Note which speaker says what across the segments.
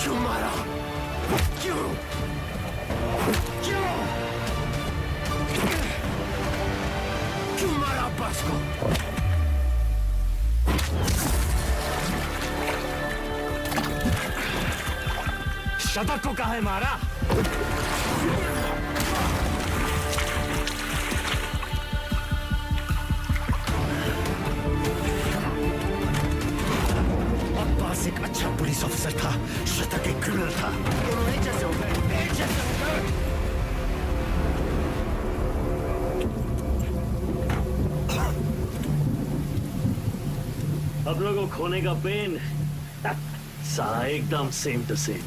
Speaker 1: क्यों मारा? क्यों? क्यों? क्यों मारा अब्बास को? शतक को काहे मारा? अब्बास एक अच्छा पुलिस ऑफिसर था, शतक एक क्रिमिनल था। दोनों एक जैसे हो गए, एक जैसे हो गए। अब लोगों को खोने का पेन सारा एकदम सेम टू सेम।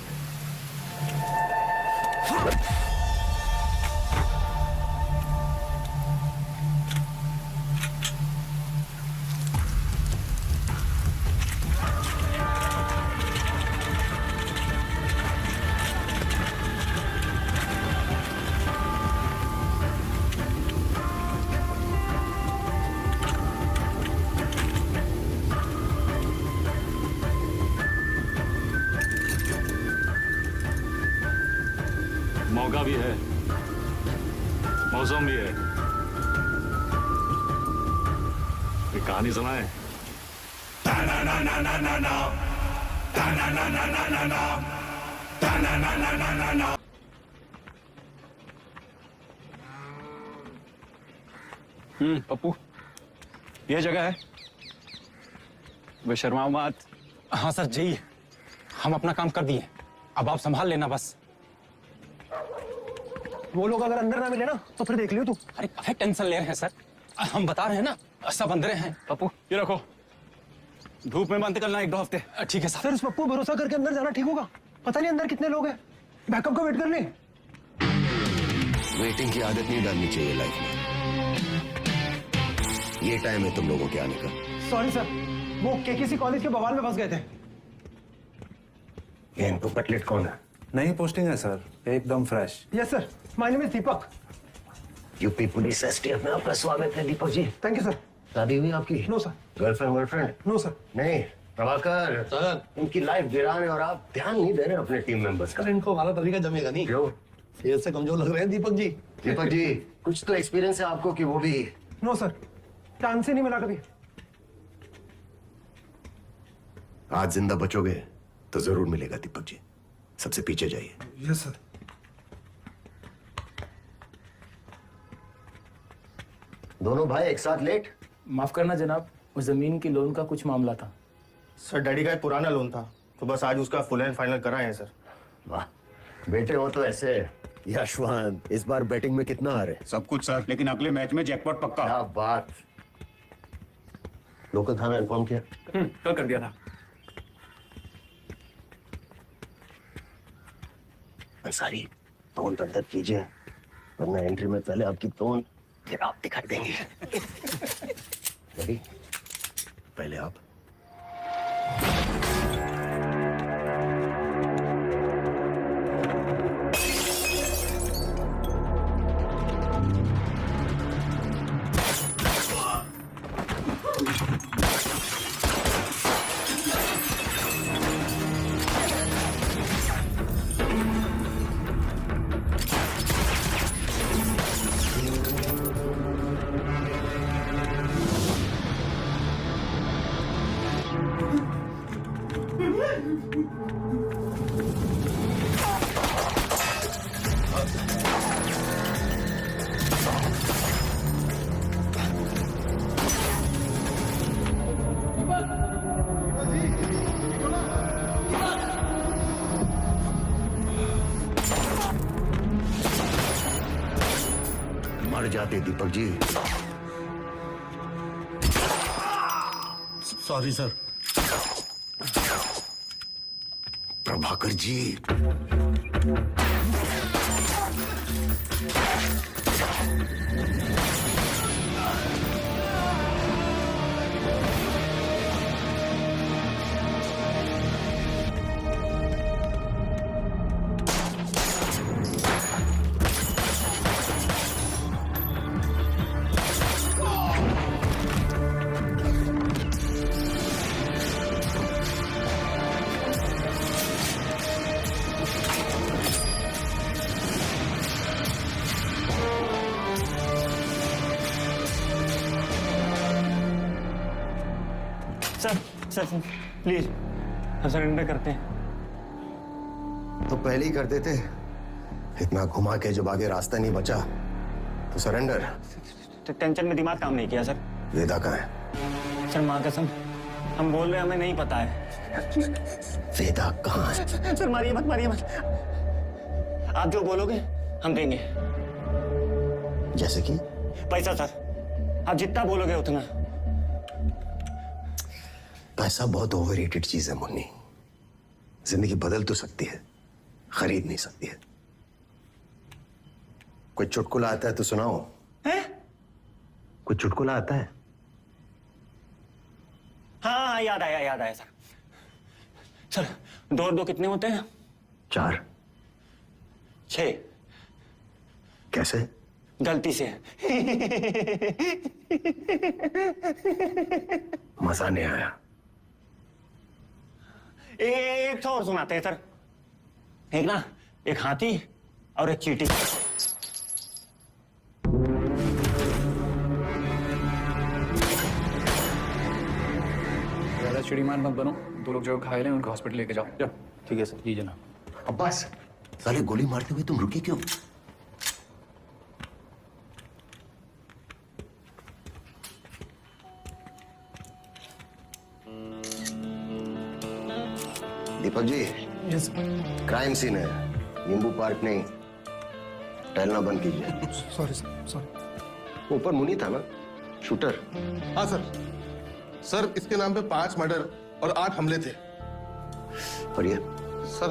Speaker 2: मौका भी है, मौसम भी है। एक कहानी सुनाए।
Speaker 3: पप्पू, ये जगह है। वे शर्माओ मत।
Speaker 4: हाँ सर जी, हम अपना काम कर दिए, अब आप संभाल लेना बस।
Speaker 5: वो लोग अगर अंदर ना मिले ना तो फिर देख लियो तू।
Speaker 4: अरे काहे टेंशन ले रहे हैं सर, हम बता रहे हैं ना, सब अंदर हैं।
Speaker 3: पप्पू ये रखो, धूप में बंद करना 1-2 हफ्ते।
Speaker 4: ठीक है सर।
Speaker 5: फिर उस पप्पू भरोसा करके अंदर जाना ठीक होगा? पता नहीं अंदर कितने लोग हैं, बैकअप का वेट कर ले।
Speaker 1: वेटिंग की आदत नहीं डालनी चाहिए लाइफ में। ये टाइम है तुम लोगों के आने का।
Speaker 5: सॉरी सर, वो केकेसी कॉलेज के बवाल में फंस गए थे।
Speaker 1: ये इनको कटलेट कौन है?
Speaker 6: नई पोस्टिंग है सर, एकदम fresh.
Speaker 5: Yes sir, my name is Deepak.
Speaker 1: UP police STF में आपका स्वागत है Deepak ji.
Speaker 5: Thank you sir.
Speaker 1: शादी हुई आपकी?
Speaker 5: No sir.
Speaker 1: Girlfriend?
Speaker 5: No sir.
Speaker 1: नहीं प्रभाकर सर, इनकी लाइफ वीरान है और आप ध्यान नहीं दे रहे अपने टीम मेंबर्स का।
Speaker 7: इनको वाला तरीका जमेगा नहीं।
Speaker 1: क्यों?
Speaker 7: सेहत से कमजोर लग रहे हैं दीपक जी।
Speaker 1: दीपक जी कुछ तो एक्सपीरियंस है आपको कि वो भी।
Speaker 5: नो सर, चांस ही नहीं मिला कभी।
Speaker 1: आज जिंदा बचोगे तो जरूर मिलेगा दीपक जी। सबसे पीछे जाइए।
Speaker 6: Yes sir.
Speaker 1: दोनों भाई एक साथ लेट?
Speaker 8: माफ करना जनाब, उस जमीन की लोन का कुछ मामला था।
Speaker 7: सर डैडी का एक पुराना लोन था, तो बस आज उसका फुल एंड फाइनल कराए हैं सर।
Speaker 1: वाह बेटे हो तो ऐसे। यशवंत इस बार बैटिंग में कितना हारे?
Speaker 3: सब कुछ सर, लेकिन अगले मैच में जैकपॉट पक्का।
Speaker 1: क्या बात। लोकल थाना इन्फॉर्म किया?
Speaker 3: कल कर दिया था।
Speaker 1: अंसारी तोन अंदर कीजिए, वरना एंट्री में पहले आपकी तोन फिर आप दिखाई देंगे। रेडी? पहले आप। मर जाते Deepak ji.
Speaker 5: Sorry sir.
Speaker 1: Prabhakar ji,
Speaker 3: sir please हम सरेंडर करते हैं।
Speaker 1: तो पहले ही कर देते। इतना घुमा के जब आगे रास्ता नहीं बचा तो सरेंडर।
Speaker 3: टेंशन में दिमाग काम नहीं किया सर।
Speaker 1: वेदा कहाँ है?
Speaker 3: सर माँ कसम हम बोल रहे हैं, हमें नहीं पता है।
Speaker 1: वेदा कहाँ है?
Speaker 3: सर मारिए मत। आप जो बोलोगे हम देंगे।
Speaker 1: जैसे कि
Speaker 3: पैसा सर, आप जितना बोलोगे उतना।
Speaker 1: पैसा बहुत ओवररेटेड चीज है मुन्नी। जिंदगी बदल तो सकती है, खरीद नहीं सकती है। कोई चुटकुला आता है तो सुनाओ।
Speaker 3: है?
Speaker 1: कोई चुटकुला आता है?
Speaker 3: हाँ याद आया सर। सर 2 और 2 कितने होते हैं?
Speaker 1: 4।
Speaker 3: 6।
Speaker 1: कैसे?
Speaker 3: गलती से।
Speaker 1: मजा नहीं आया।
Speaker 3: एक तो और सुनाते हैं सर। एक हाथी और एक चींटी।
Speaker 9: ज्यादा चिड़ीमान मत बनो। 2 लोग जो घायल हैं उनको हॉस्पिटल लेके जाओ। जाओ।
Speaker 8: ठीक है सर। जी जनाब।
Speaker 1: अब्बास, साले गोली मारते हुए तुम रुके क्यों? दीपक जी,
Speaker 5: यस
Speaker 1: क्राइम सीन है, नींबू पार्क नहीं। टहलना बंद कीजिए।
Speaker 5: Sorry sir, sorry.
Speaker 1: ऊपर मुनी था ना, शूटर।
Speaker 10: हाँ सर इसके नाम पे 5 मर्डर और 8 हमले थे।
Speaker 1: और ये
Speaker 10: सर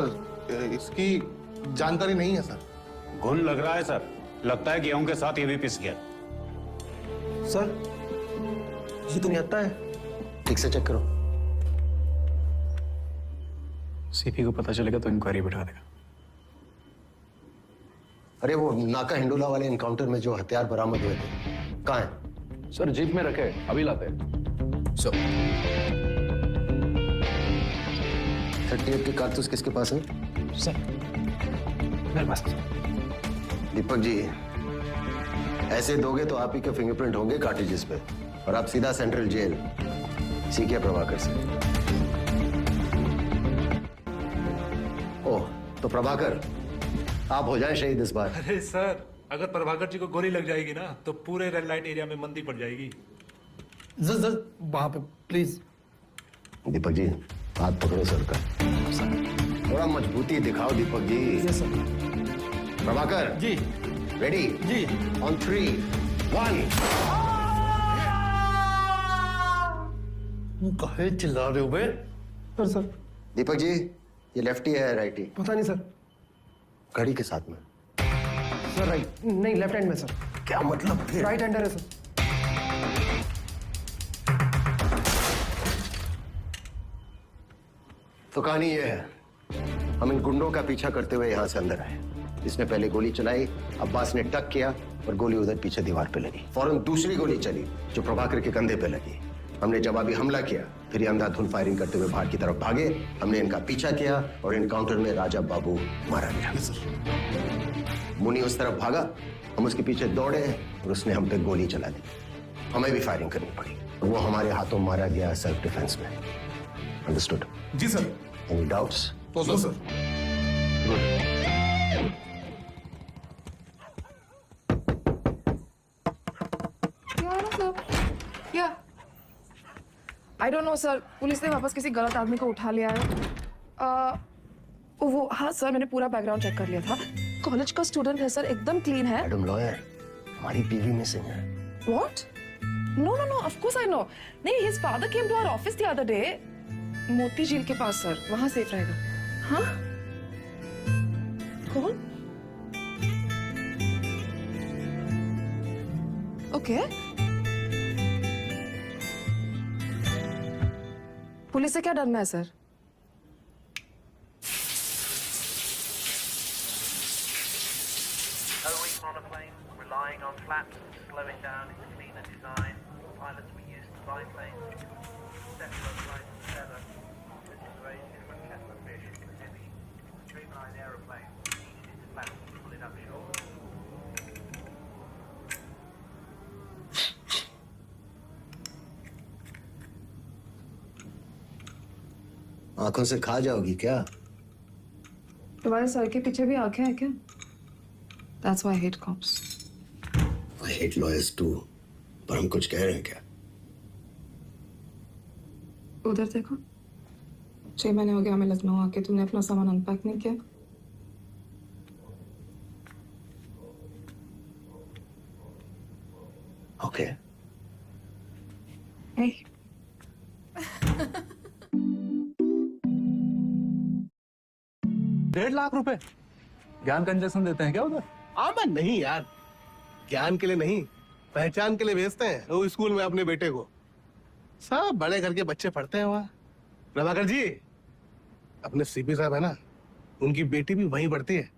Speaker 10: इसकी जानकारी नहीं है सर।
Speaker 4: घुन लग रहा है सर। लगता है गेहूं के साथ ये भी पिस गया।
Speaker 5: सर ये तो नहीं आता है।
Speaker 1: ठीक से चेक करो।
Speaker 9: सीपी को पता चलेगा तो इंक्वायरी बिठा देगा।
Speaker 1: अरे वो नाका हिंडोला वाले एनकाउंटर में जो हथियार बरामद हुए थे, कहाँ है?
Speaker 9: सर जीप में रखे, अभी लाते हैं।
Speaker 1: सर 38 के कारतूस किसके पास है?
Speaker 5: सर मेरे पास।
Speaker 1: दीपक जी, ऐसे दोगे तो आप ही के फिंगरप्रिंट होंगे कार्ट्रिजेस पे और आप सीधा सेंट्रल जेल। सीखिए प्रभाकर से। ओह, तो प्रभाकर आप हो जाए शहीद इस बार।
Speaker 6: अरे सर, अगर प्रभाकर जी को गोली लग जाएगी ना तो पूरे रेड लाइट एरिया में मंदी पड़ जाएगी।
Speaker 5: वहां पे प्लीज।
Speaker 1: दीपक जी हाथ पकड़ो सर का। थोड़ा मजबूती दिखाओ Deepak ji.
Speaker 5: Yes sir.
Speaker 1: Prabhakar
Speaker 5: ji
Speaker 1: ready?
Speaker 5: जी।
Speaker 1: ऑन 3, 1।
Speaker 5: काहे चिल्ला रहे हो बे? सर
Speaker 1: दीपक जी, ये लेफ्टी है राइटी?
Speaker 5: पता नहीं सर।
Speaker 1: घड़ी के साथ में?
Speaker 5: सर राइट नहीं, लेफ्ट हैंड में सर।
Speaker 1: क्या मतलब फिर?
Speaker 5: राइट हैंडर है सर।
Speaker 1: तो कहानी ये है, हम इन गुंडों का पीछा करते हुए यहां से अंदर आए। इसने पहले गोली चलाई, अब्बास ने टक किया और गोली उधर पीछे दीवार पे लगी। फौरन दूसरी गोली चली जो प्रभाकर के कंधे पे लगी। हमने जवाबी हमला किया, फिर ये अंधाधुंध फायरिंग करते हुए बाहर की तरफ भागे। हमने इनका पीछा किया और एनकाउंटर में राजा बाबू मारा गया। मुनी उस तरफ भागा, हम उसके पीछे दौड़े और उसने हम पे गोली चला दी। हमें भी फायरिंग करनी पड़ी और वो हमारे हाथों मारा गया सेल्फ डिफेंस में। अंडरस्टूड?
Speaker 10: जी sir.
Speaker 1: Any doubts?
Speaker 10: No, sir.
Speaker 11: या I don't know sir, police ने वापस किसी गलत आदमी को उठा लिया है। वो हाँ सर, मैंने पूरा बैकग्राउंड चेक कर लिया था। कॉलेज का स्टूडेंट है सर, एकदम क्लीन है।
Speaker 1: मैडम लॉयर, हमारी बीवी मिसिंग है।
Speaker 11: What? No no no, of course I know. नहीं, his father came to our office the other day. Moti Jheel के पास सर, वहां सेफ रहेगा। हाँ? कौन? ओके। पुलिस से क्या डरना है sir?
Speaker 12: Monoplane relying on flaps and slowing down its cleaner design. Pilots were used to biplanes, which could set flight and feather. This is very different kettle of fish. It's heavy. Streamlined aeroplane needed its flaps to pull it up short.
Speaker 1: आंखों से खा जाओगी क्या?
Speaker 11: तुम्हारे sir के पीछे भी आंखें हैं क्या? That's why I hate cops.
Speaker 1: I hate lawyers too. पर हम कुछ कह रहे हैं क्या?
Speaker 11: उधर देखो। 6 महीने हो गए हमें लखनऊ आके, तुमने अपना सामान अनपैक नहीं किया।
Speaker 1: Okay.
Speaker 11: Hey.
Speaker 9: ₹1.5 लाख ज्ञान का इंजेक्शन देते हैं क्या उधर?
Speaker 10: मैं नहीं यार, ज्ञान के लिए नहीं, पहचान के लिए भेजते हैं वो स्कूल में अपने बेटे को। सब बड़े घर के बच्चे पढ़ते हैं वहाँ। प्रभाकर जी, अपने सीपी साहब है ना, उनकी बेटी भी वहीं पढ़ती है,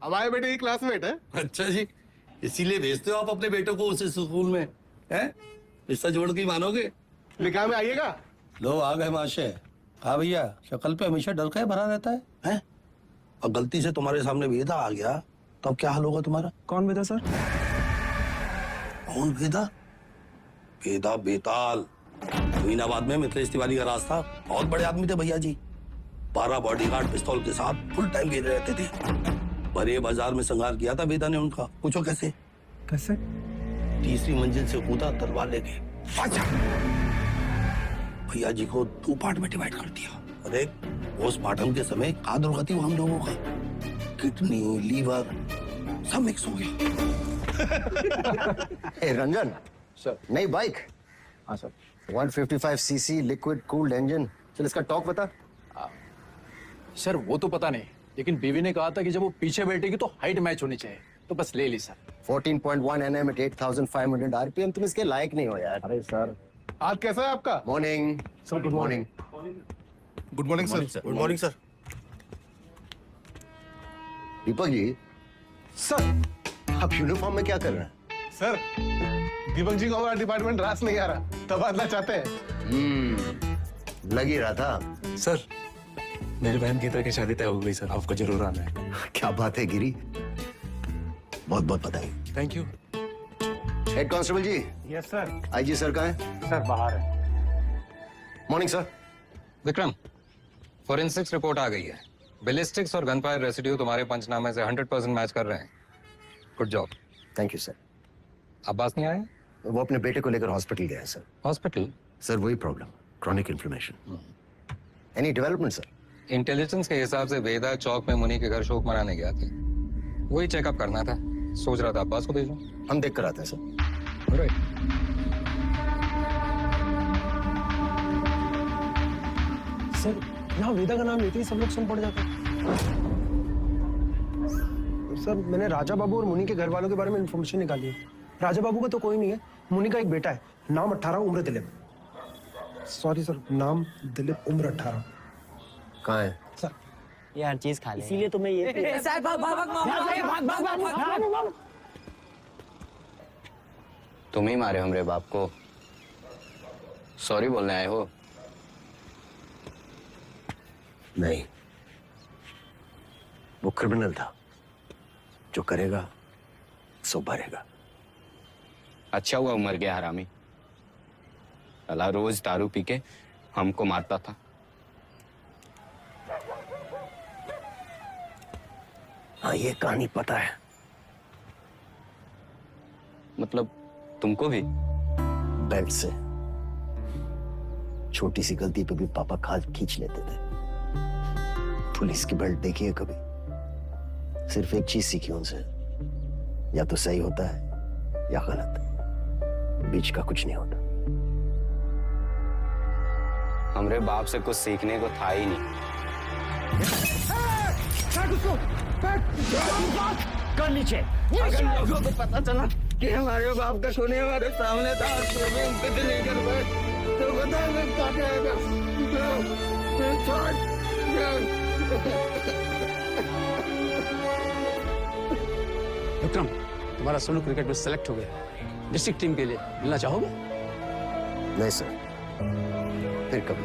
Speaker 10: हमारे बेटे की क्लासमेट है।
Speaker 13: अच्छा जी, इसीलिए भेजते हो आप अपने बेटों को उस स्कूल में, हैं? रिश्ता जोड़ के ही मानोगे?
Speaker 10: निकाह में आइएगा।
Speaker 13: लो आ गए माशे। हाँ भैया, शक्ल पे हमेशा डर का भरा रहता है, हैं? और गलती से तुम्हारे सामने वेदा आ गया तो अब क्या हाल होगा तुम्हारा?
Speaker 5: कौन वेदा सर?
Speaker 13: कौन वेदा? वेदा बेताल, अमीनाबाद में मिथिलेश तिवारी का रास्ता। बहुत बड़े आदमी थे भैया जी, 12 बॉडीगार्ड पिस्तौल के साथ फुल टाइम घेरे रहते थे। बड़े बाजार में संहार किया था वेदा ने उनका। पूछो कैसे?
Speaker 5: कैसे?
Speaker 13: 3री मंजिल से कूदा तलवार लेके। भैया जी को 2 पार्ट में डिवाइड कर दिया। अरे पोस्टमार्टम के समय का दुर्गति हुआ हम लोगों का, किडनी लीवर सब मिक्स हो गया।
Speaker 1: Hey, Ranjan
Speaker 9: sir.
Speaker 1: नई बाइक।
Speaker 9: हाँ sir.
Speaker 1: 155 CC liquid cooled engine. चल इसका टॉक बता।
Speaker 9: सर वो तो पता नहीं, लेकिन बीवी ने कहा था कि जब वो पीछे बैठेगी तो हाइट मैच होनी चाहिए, तो बस ले ली सर।
Speaker 1: 14.1 Nm at 8,500 RPM। तुम इसके लायक नहीं हो यार।
Speaker 9: अरे सर।
Speaker 10: आज कैसा है आपका?
Speaker 1: Morning sir. Good morning.
Speaker 10: Good morning sir.
Speaker 13: Good morning sir.
Speaker 1: Deepak ji, sir आप यूनिफॉर्म में क्या कर रहे हैं?
Speaker 10: सर, दीपक जी को हमारा डिपार्टमेंट रास नहीं आ रहा, तबादला चाहते हैं।
Speaker 1: लग ही रहा था।
Speaker 6: सर, मेरी बहन गीता की शादी तय हो गई सर, आपको जरूर आना है।
Speaker 1: क्या बात है गिरी, बहुत बहुत बधाई।
Speaker 6: Thank you.
Speaker 1: Head constable ji.
Speaker 5: Yes sir.
Speaker 1: IG sir कहाँ है?
Speaker 5: सर बाहर है।
Speaker 1: Morning sir.
Speaker 4: Vikram, forensics report आ गई है। बैलिस्टिक्स और गनफायर रेसिड्यू तुम्हारे पंचनामे से 100% मैच कर रहे हैं। Good job.
Speaker 1: Thank you sir.
Speaker 4: Abbas नहीं आया?
Speaker 1: वो अपने बेटे को लेकर हॉस्पिटल गया है सर।
Speaker 4: हॉस्पिटल?
Speaker 1: सर वही problem, chronic inflammation. Any development sir?
Speaker 4: Intelligence के हिसाब से वेदा चौक में मुनि के घर शोक मनाने गया था, वही चेकअप करना था। सोच रहा था अब्बास को भेजूं।
Speaker 1: हम देख कर आते हैं सर।
Speaker 5: सर यहाँ वेदा का नाम लेते ही सब लोग सुन पड़ जाते हैं। सर मैंने राजा बाबू और मुनि के घर वालों के बारे में इंफॉर्मेशन निकाली है। राजा बाबू का तो कोई नहीं है, मुनि का एक बेटा है, नाम 18, उम्र दिलीप। सॉरी सर, नाम दिलीप, उम्र 18।
Speaker 1: कहाँ है
Speaker 5: सर?
Speaker 8: ये हर चीज खा ले, इसीलिए तुम्हें ये
Speaker 4: तुम ही मारे हमरे बाप को, सॉरी बोलने आए हो?
Speaker 1: नहीं, वो क्रिमिनल था, जो करेगा सो भरेगा।
Speaker 4: अच्छा हुआ मर गया हरामी, साला रोज दारू पी के हमको मारता था।
Speaker 1: हाँ, ये कहानी पता है।
Speaker 4: मतलब तुमको भी?
Speaker 1: बेल्ट से छोटी सी गलती पे भी पापा खाल खींच लेते थे। पुलिस की बेल्ट देखी है कभी? सिर्फ एक चीज सीखी उनसे, या तो सही होता है या गलत, बीच का कुछ नहीं होता।
Speaker 4: हमरे बाप से कुछ सीखने को था ही नहीं।
Speaker 3: कर नीचे।
Speaker 13: अगर लोगों को पता चला कि हमारे बाप का खून हमारे सामने था, तो भी हम कुछ नहीं कर पाए, तो बता मैं क्या करेगा?
Speaker 9: विक्रम, तुम्हारा सोनू क्रिकेट में सेलेक्ट हो गया डिस्ट्रिक्ट टीम के लिए, मिलना चाहोगे?
Speaker 1: नहीं सर, फिर कभी।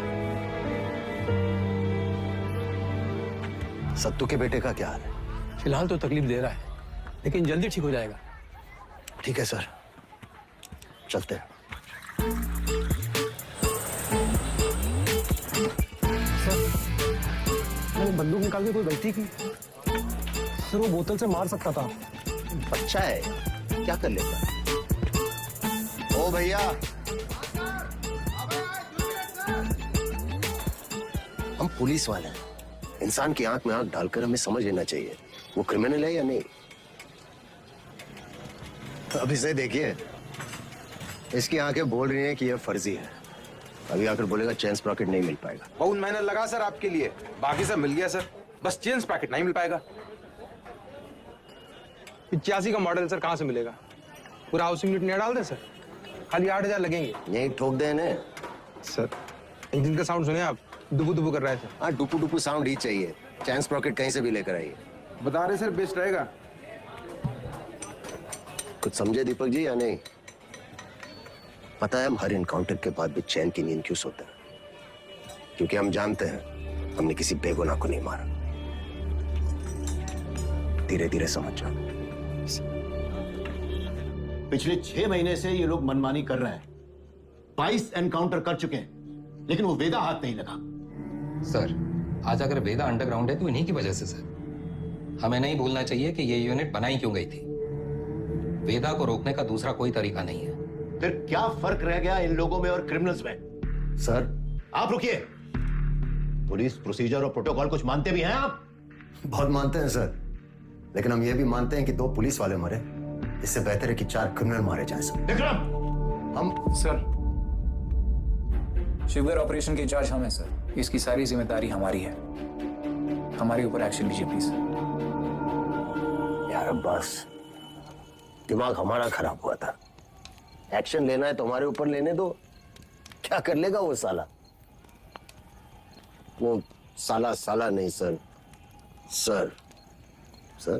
Speaker 1: सत्तू के बेटे का क्या हाल है?
Speaker 9: फिलहाल तो तकलीफ दे रहा है, लेकिन जल्दी ठीक हो जाएगा।
Speaker 1: ठीक है सर, चलते हैं।
Speaker 5: मैंने बंदूक निकाल के कोई गलती की? सर वो बोतल से मार सकता था।
Speaker 1: बच्चा है, क्या कर लेता? ओ भैया, हम पुलिस वाले हैं। इंसान की आंख में आंख डालकर हमें समझ लेना चाहिए वो क्रिमिनल है या नहीं। अब इसे देखिए, इसकी आंखें बोल रही हैं कि यह फर्जी है। अभी आकर बोलेगा चेन स्प्रॉकेट नहीं मिल पाएगा।
Speaker 14: बहुत मेहनत लगा सर आपके लिए, बाकी सब मिल गया सर, बस चेन स्प्रॉकेट नहीं मिल पाएगा। 85 का मॉडल सर, कहाँ से मिलेगा? पूरा हाउसिंग यूनिट नहीं डाल दे सर, खाली 8,000 लगेंगे।
Speaker 1: यही ठोक दे इन्हें।
Speaker 14: सर इंजन का साउंड सुने आप, दुबू दुबू कर रहा है सर।
Speaker 1: हाँ, डुपू डुपू साउंड ही चाहिए। चेन स्प्रॉकेट कहीं से भी लेकर आइए।
Speaker 14: बता रहे सर बेस्ट रहेगा।
Speaker 1: कुछ समझे दीपक जी या नहीं? पता है हम हर इनकाउंटर के बाद भी चैन की नींद क्यों सोते हैं? क्योंकि हम जानते हैं हमने किसी बेगुनाह को नहीं मारा। धीरे धीरे समझ जाओ।
Speaker 15: पिछले 6 महीने से ये लोग मनमानी कर रहे हैं। 22 एनकाउंटर कर चुके हैं, लेकिन वो वेदा हाथ नहीं लगा।
Speaker 4: सर, आज अगर वेदा अंडरग्राउंड है तो इन्हीं की वजह से सर। हमें नहीं भूलना चाहिए कि ये यूनिट बनाई क्यों गई थी। वेदा को रोकने का दूसरा कोई तरीका नहीं है।
Speaker 15: फिर क्या फर्क रह गया इन लोगों में और क्रिमिनल्स में?
Speaker 1: सर
Speaker 15: आप रुकिए। पुलिस प्रोसीजर और प्रोटोकॉल कुछ मानते भी हैं आप?
Speaker 1: बहुत मानते हैं सर, लेकिन हम ये भी मानते हैं कि 2 पुलिस वाले मरे, इससे बेहतर है कि 4 क्रिमिनल मारे जाएं सर।
Speaker 15: विक्रम!
Speaker 8: हम सर शिविर ऑपरेशन के इंचार्ज हम हैं सर, इसकी सारी जिम्मेदारी हमारी है। हमारे ऊपर एक्शन लीजिए प्लीज।
Speaker 1: यार बस, दिमाग हमारा खराब हुआ था। एक्शन लेना है तो हमारे ऊपर लेने दो। क्या कर लेगा वो साला? वो साला नहीं sir, sir sir.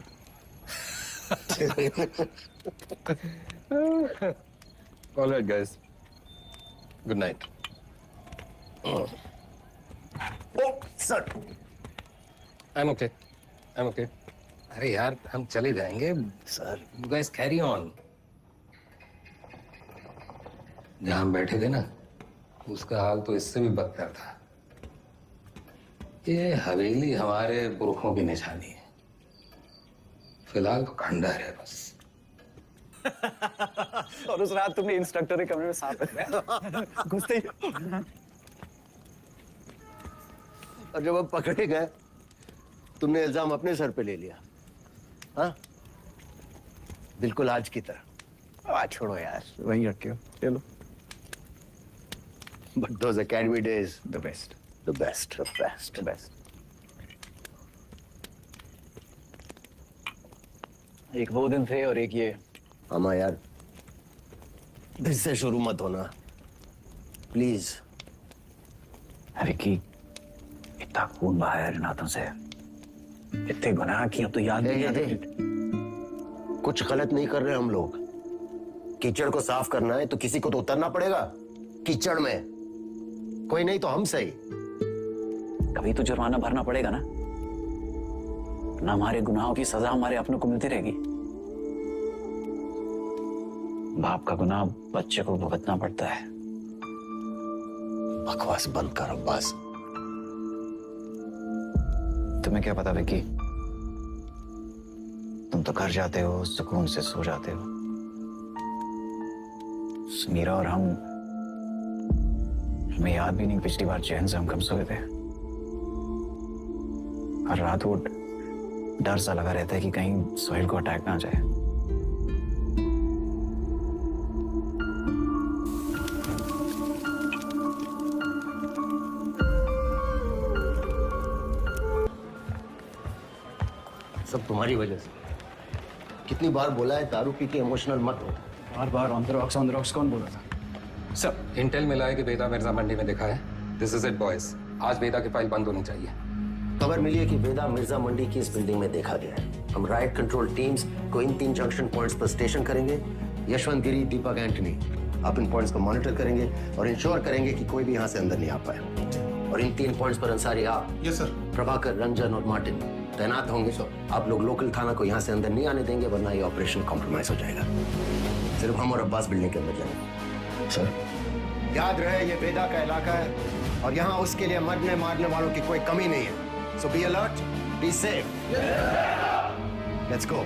Speaker 4: All right, guys. Good night.
Speaker 1: Oh, sir.
Speaker 4: I'm okay. I'm okay. अरे यार, हम चले जाएंगे।
Speaker 1: Sir,
Speaker 4: You guys carry on. जहाँ हम बैठे थे ना, उसका हाल तो इससे भी बदतर था। ये हवेली हमारे पुरखों की निशानी है। फिलहाल तो खंडहर है बस।
Speaker 8: और उस रात तुमने इंस्ट्रक्टर के कमरे में सांप रखा घुसते ही।
Speaker 1: और जब हम पकड़े गए, तुमने इल्जाम अपने सर पे ले लिया। हाँ, बिल्कुल आज की तरह। आज छोड़ो यार, वहीं रखे हो। चलो। But those academy days,
Speaker 8: The best.
Speaker 1: the best, the best, the best.
Speaker 8: एक वो दिन थे और एक ये।
Speaker 1: अमा यार, फिर से शुरू मत होना प्लीज।
Speaker 8: विकी, इतना खून बहाया इन हाथों से, इतने गुनाह किए, अब तो याद नहीं आते।
Speaker 1: कुछ गलत नहीं कर रहे हम लोग। कीचड़ को साफ करना है तो किसी को तो उतरना पड़ेगा कीचड़ में। कोई नहीं तो हम सही।
Speaker 8: कभी तो जुर्माना भरना पड़ेगा ना, ना हमारे गुनाहों की सजा हमारे अपनों को मिलती रहेगी। बाप का गुनाह बच्चे को भुगतना पड़ता है।
Speaker 1: बकवास बंद कर अब्बास।
Speaker 8: तुम्हें क्या पता विकी, तुम तो घर जाते हो, सुकून से सो जाते हो। मीरा और हमें याद भी नहीं पिछली बार चैन से हम कब सोए थे। हर रात वो डर सा लगा रहता है कि कहीं सोहेल को अटैक ना आ जाए।
Speaker 1: सब तुम्हारी वजह से। कितनी बार बोला है दारू पी के इमोशनल मत हो।
Speaker 8: बार बार ऑन द रॉक्स कौन बोला था?
Speaker 4: सर, इंटेल मिला है कि वेदा मिर्जा मंडी में दिखा है। दिस इज इट बॉयज, आज वेदा की फाइल बंद होनी चाहिए।
Speaker 1: खबर मिली है कि वेदा मिर्जा मंडी की इस बिल्डिंग में देखा गया है। हम राइट कंट्रोल टीम्स को इन 3 जंक्शन पॉइंट्स पर स्टेशन करेंगे। यशवंत गिरी, दीपक, एंटनी, आप इन पॉइंट्स को मॉनिटर करेंगे और इंश्योर करेंगे कि कोई भी यहाँ से अंदर नहीं आ पाए। और इन 3 पॉइंट्स पर अंसारी, आप,
Speaker 10: यस सर,
Speaker 1: प्रभाकर, रंजन और मार्टिन तैनात होंगे। आप लोग लोकल थाना को यहाँ से अंदर नहीं आने देंगे, वरना ये ऑपरेशन कॉम्प्रोमाइज हो जाएगा। सिर्फ हम और अब्बास बिल्डिंग के अंदर जाएंगे।
Speaker 8: सर,
Speaker 1: याद रहे ये वेदा का इलाका है और यहाँ उसके लिए मरने मारने वालों की कोई कमी नहीं है। So be alert, be safe. Let's go.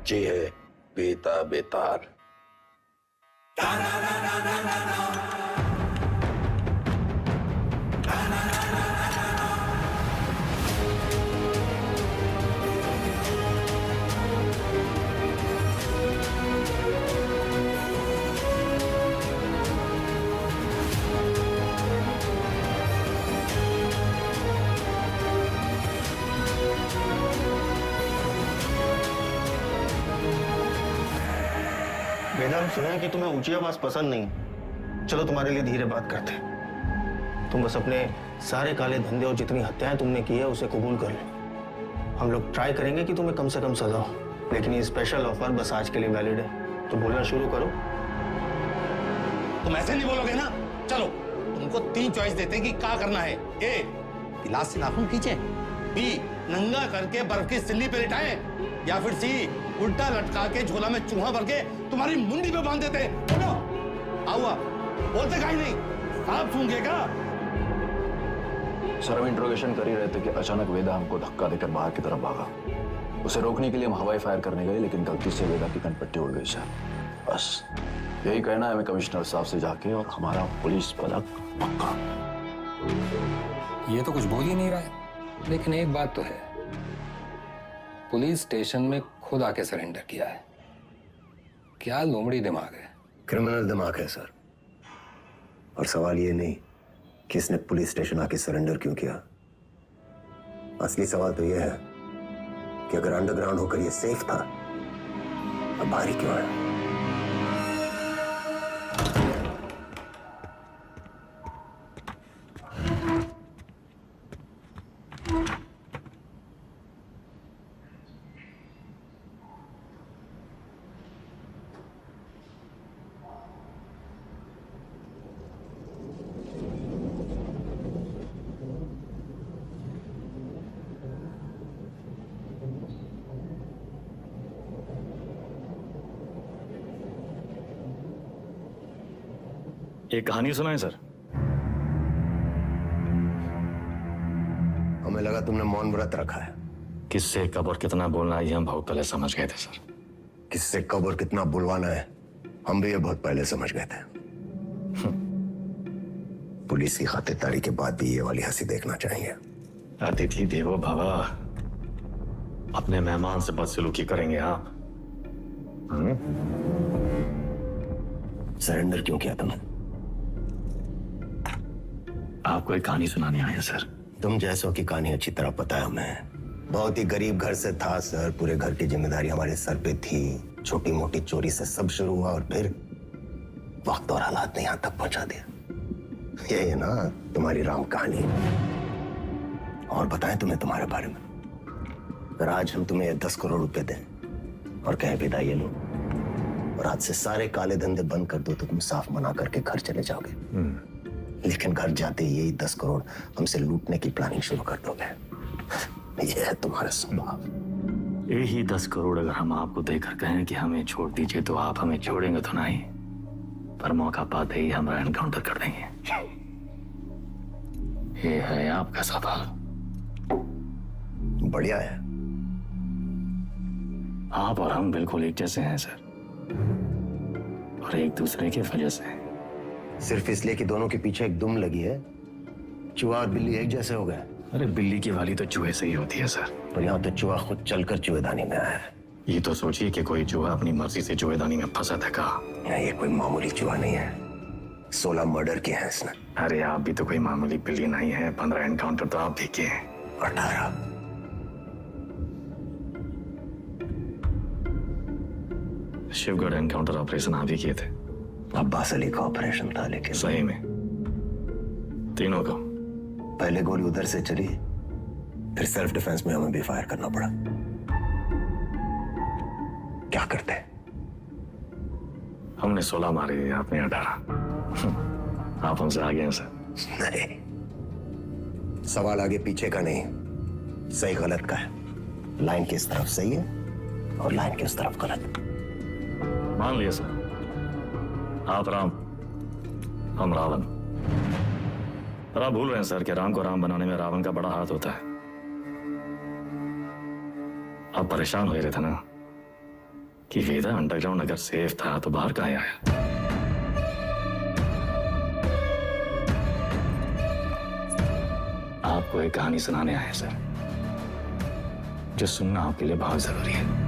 Speaker 13: जी है बेता बेतार।
Speaker 7: वेदा, हम सुना है कि तुम्हें ऊंची आवाज पसंद नहीं। चलो तुम्हारे लिए धीरे बात करते हैं। तुम बस अपने सारे काले धंधे और जितनी हत्याएं तुमने की है उसे कबूल कर लो। हम लोग ट्राई करेंगे कि तुम्हें कम से कम सजा हो, लेकिन ये स्पेशल ऑफर बस आज के लिए वैलिड है। तो बोलना शुरू करो।
Speaker 13: तुम ऐसे नहीं बोलोगे ना। चलो तुमको 3 चॉइस देते हैं कि क्या करना है। ए, गिलास से नाखून खींचे। बी, नंगा करके बर्फ की सिल्ली पे लिटाएं। या फिर सी, उल्टा लटका के झोला में चूहा भर के तुम्हारी मुंडी पे बांध देते। बोलो, आओ बोलते काहे नहीं? आप सूंघेगा।
Speaker 8: सर, हम इंट्रोगेशन कर ही रहे थे कि अचानक वेदा हमको धक्का देकर बाहर की तरफ भागा। उसे रोकने के लिए हम हवाई फायर करने गए, लेकिन गलती से वेदा की कनपट्टी उड़ गई सर। बस यही कहना है हमें कमिश्नर साहब से जाके, और हमारा पुलिस पदक पक्का।
Speaker 4: ये तो कुछ बोल ही नहीं रहा है, लेकिन एक बात तो है, पुलिस स्टेशन में खुद आके सरेंडर किया है। क्या लोमड़ी दिमाग है।
Speaker 1: क्रिमिनल दिमाग है सर। और सवाल ये नहीं कि इसने पुलिस स्टेशन आके सरेंडर क्यों किया। असली सवाल तो यह है कि अगर अंडरग्राउंड होकर ये सेफ था, अब बाहर ही क्यों आया।
Speaker 2: एक कहानी सुनाएं सर।
Speaker 1: लगा तुमने मौन व्रत रखा है।
Speaker 2: किससे कब और कितना बोलना है ये हम बहुत पहले समझ गए थे सर।
Speaker 1: किससे कब और कितना बुलवाना है हम भी ये बहुत पहले समझ गए थे। पुलिस की खातिरदारी के बाद भी ये वाली हंसी देखना चाहिए।
Speaker 2: अतिथि देवो भव, अपने मेहमान से बदसलूकी करेंगे आप?
Speaker 1: सरेंडर क्यों किया तुमने?
Speaker 2: आपको एक कहानी सुनाने आए हैं सर।
Speaker 1: तुम जैसों की कहानी अच्छी तरह पता है हमें। बहुत ही गरीब घर से था सर, पूरे घर की जिम्मेदारी हमारे सर पे थी। छोटी मोटी चोरी से सब शुरू हुआ और फिर वक्त और हालात ने यहां तक पहुंचा दिया। यही है ना तुम्हारी राम कहानी। और बताएं तुम्हें तुम्हारे बारे में। अगर आज हम तुम्हें 10 करोड़ रुपए दें और कहें विदा ये लो और आज से सारे काले धंधे बंद कर दो तो तुम साफ मना करके घर चले जाओगे। लेकिन घर जाते ही यही 10 करोड़ हमसे लूटने की प्लानिंग शुरू कर दोगे। ये है तुम्हारा स्वभाव।
Speaker 2: यही 10 करोड़ अगर हम आपको देकर कहें कि हमें छोड़ दीजिए तो आप हमें छोड़ेंगे तो नहीं, पर मौका पाते ही हमारा एनकाउंटर कर देंगे। ये है आपका स्वभाव।
Speaker 1: बढ़िया है।
Speaker 2: आप और हम बिल्कुल एक जैसे हैं सर, और एक दूसरे की वजह से।
Speaker 1: सिर्फ इसलिए कि दोनों के पीछे एक दुम लगी है, चूहा और बिल्ली एक जैसे हो गए।
Speaker 2: अरे बिल्ली की वाली तो चूहे से ही होती है सर।
Speaker 1: पर यहाँ तो चूहा खुद चलकर चूहेदानी में आया है।
Speaker 2: ये तो सोचिए कि कोई चूहा अपनी मर्जी से चूहेदानी में फंसा था कहा।
Speaker 1: ये कोई मामूली चूहा नहीं है, 16 मर्डर किए हैं इसने।
Speaker 2: अरे आप भी तो कोई मामूली बिल्ली नहीं है। 15 एनकाउंटर तो आप भी किए हैं।
Speaker 1: 18।
Speaker 2: शिवगढ़ एनकाउंटर ऑपरेशन आप ही किए थे।
Speaker 1: अब्बास अली का ऑपरेशन था, लेकिन
Speaker 2: सही में तीनों का।
Speaker 1: पहले गोली उधर से चली, फिर सेल्फ डिफेंस में हमें भी फायर करना पड़ा। क्या करते?
Speaker 2: हमने 16 मारे, आपने 18। आप हमसे आगे हैं सर।
Speaker 1: नहीं, सवाल आगे पीछे का नहीं, सही गलत का है। लाइन किस तरफ सही है और लाइन किस तरफ गलत।
Speaker 2: मान लिया सर, आप राम, हम रावण। पर आप भूल रहे हैं सर कि राम को राम बनाने में रावण का बड़ा हाथ होता है। आप परेशान हो रहे थे ना कि वेदा अंडरग्राउंड अगर सेफ था तो बाहर कहाँ आया। आपको एक कहानी सुनाने आए हैं सर, जो सुनना आपके लिए बहुत जरूरी है।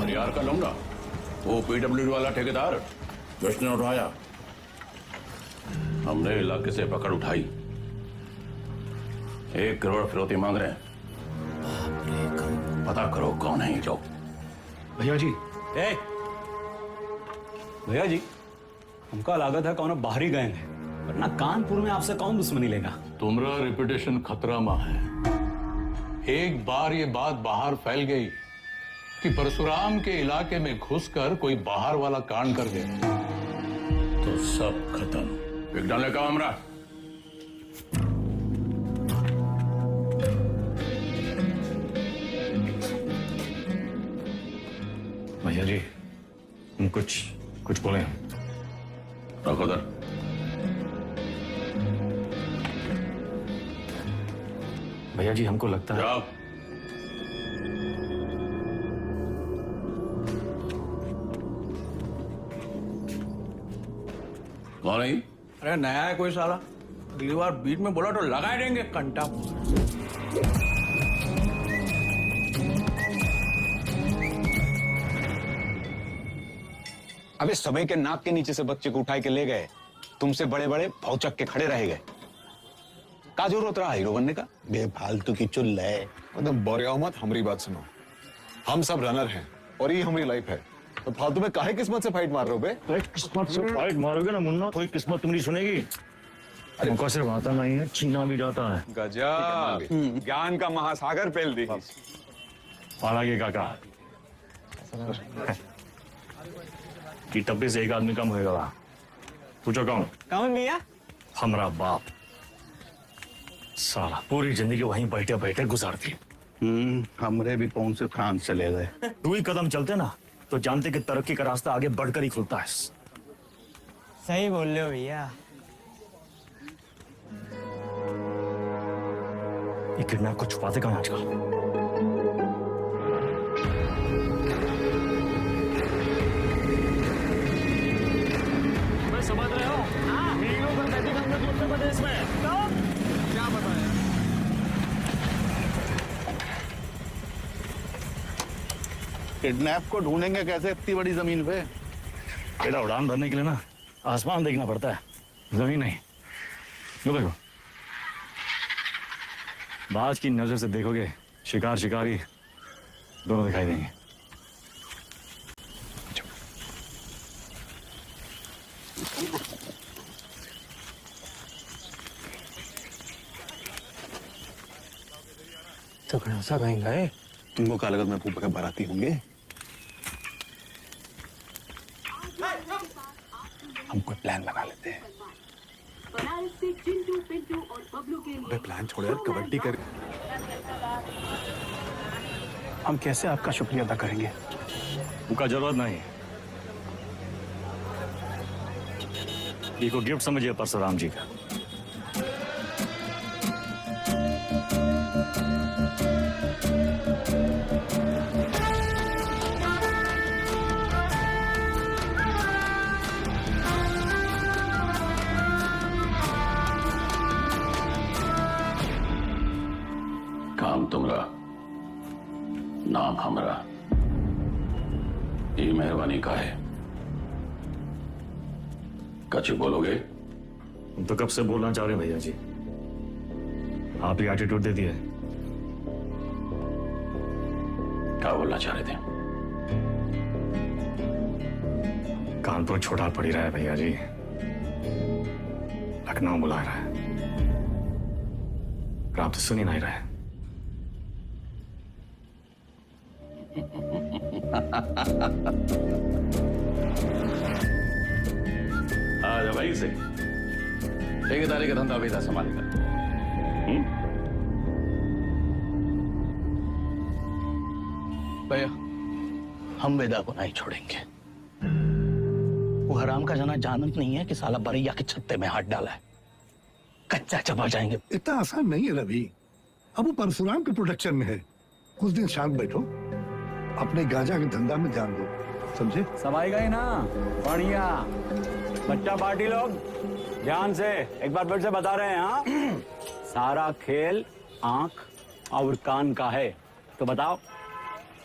Speaker 16: यार का लौंडा, वो पीडब्ल्यूडी वाला ठेकेदार विष्णु ने उठाया। हमने इलाके से पकड़ उठाई। 1 करोड़ फिरौती मांग रहे हैं। पता करो कौन है ये लोग।
Speaker 3: भैया जी, भैया जी, हमका लागत है कौन बाहरी गए हैं, वरना कानपुर में आपसे कौन दुश्मनी लेगा।
Speaker 16: तुम्हारा रेपुटेशन खतरा में है। एक बार ये बात बाहर फैल गई कि परशुराम के इलाके में घुसकर कोई बाहर वाला कांड कर दे तो सब खत्म। एक डाले का हमरा।
Speaker 2: भैया जी, हम कुछ बोले।
Speaker 16: रखो दर।
Speaker 2: भैया जी, हमको लगता है
Speaker 16: जाओ। कौन है?
Speaker 14: अरे नया है कोई साला, अगली बार बीच में बोला तो लगा देंगे कंटा।
Speaker 3: अबे समय के नाक के नीचे से बच्चे को उठाए के ले गए, तुमसे बड़े बड़े भौचक के खड़े रह गए। का जरूरत रहा हीरो बनने का?
Speaker 7: बेफालतू की चुल है।
Speaker 17: मतलब बोरिया मत, हमारी बात सुनो। हम सब रनर हैं और ये हमारी लाइफ है, तो फालतू में काहे किस्मत से फाइट मार रहे हो बे?
Speaker 2: किस्मत से फाइट मारोगे ना मुन्ना, कोई किस्मत तुम्हारी सुनेगी। हमको सिर्फ आता नहीं है, छीना भी जाता है।
Speaker 17: गजब, ज्ञान का महासागर फैल दी।
Speaker 2: हालांकि काका कि टप्पे से एक आदमी कम होएगा। पूछो कौन?
Speaker 3: कौन भैया?
Speaker 2: हमारा बाप। साला पूरी जिंदगी वहीं बैठे बैठे गुजारती,
Speaker 13: हमरे भी कौन से फ्रांस चले गए।
Speaker 2: 2 ही कदम चलते ना तो जानते कि तरक्की का रास्ता आगे बढ़कर ही खुलता है।
Speaker 18: सही बोल रहे हो भैया।
Speaker 2: ये किडनैप को छुपाते कहाँ आजकल? मैं समझ रहे हो हीरो पर बैठी कांग्रेस उत्तर प्रदेश में क्या बताया?
Speaker 13: किडनैप को ढूंढेंगे कैसे इतनी बड़ी जमीन पे?
Speaker 2: बेटा उड़ान भरने के लिए ना आसमान देखना पड़ता है, जमीन नहीं। लो देखो, बाज की नजर से देखोगे शिकार शिकारी दोनों दिखाई देंगे।
Speaker 14: तो सा कहीं गए?
Speaker 13: तुमको क्या लगा मैं फूफा के बाराती होंगे? हम कोई प्लान बना लेते हैं।
Speaker 17: अबे प्लान छोड़ यार, कबड्डी कर।
Speaker 5: हम कैसे आपका शुक्रिया अदा करेंगे?
Speaker 2: उनका जरूरत नहीं। ये को गिफ्ट समझिए परशुराम जी का।
Speaker 8: काम तुमरा, नाम हमरा। ये मेहरबानी का है। कछु बोलोगे?
Speaker 2: तुम तो कब से बोलना चाह रहे हैं भैया जी, आप ही एटीट्यूड दे दिए।
Speaker 8: क्या बोलना चाह रहे थे?
Speaker 2: कानपुर छोड़ा पड़ी रहा है भैया जी, लखनऊ बुला रहा है, आप तो सुन ही नहीं रहे।
Speaker 8: आ जा भाई से ठेकेदारी का धंधा वेदा संभालेगा।
Speaker 13: भैया हम वेदा को नहीं छोड़ेंगे। वो हराम का जना जानत नहीं है कि साला बरैया के छत्ते में हाथ डाला है। कच्चा चबा जाएंगे।
Speaker 10: इतना आसान नहीं है रवि। अब वो परशुराम के प्रोटेक्शन में है। कुछ दिन शांत बैठो, अपने गांजा के धंधा में ध्यान दो, समझे?
Speaker 9: समाई गई ना? बढ़िया। बच्चा पार्टी लोग ध्यान से एक बार फिर से बता रहे हैं। हाँ, सारा खेल आंख और कान का है। तो बताओ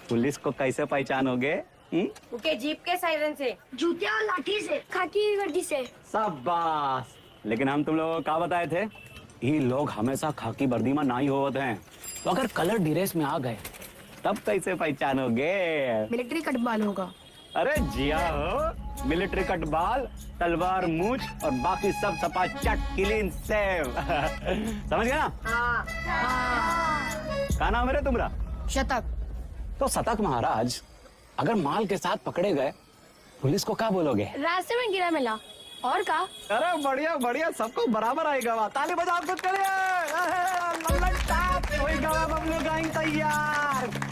Speaker 9: पुलिस को कैसे पहचानोगे?
Speaker 19: ओके, जीप के सायरन से, जूते और लाठी से, खाकी की वर्दी से।
Speaker 9: शाबाश। लेकिन हम तुम लोगों को क्या बताए थे? ये लोग हमेशा खाकी वर्दी में ना ही होते हैं, तो अगर कलर ड्रेस में आ गए तब कैसे पहचानोगे?
Speaker 19: मिलिट्री कटबाल होगा।
Speaker 9: अरे जिया हो, मिलिट्री कटबाल, तलवार मूछ और बाकी सब सपा चट क्लीन सेव। समझ गया ना? क्या नाम है रे तुम्हारा?
Speaker 19: शतक।
Speaker 9: तो शतक महाराज अगर माल के साथ पकड़े गए पुलिस को क्या बोलोगे?
Speaker 19: रास्ते में गिरा मिला। और का? अरे
Speaker 9: बढ़िया बढ़िया, सबको बराबर आएगा। ताली बजाओ कुछ करिए। बबलू गाइंग तैयार।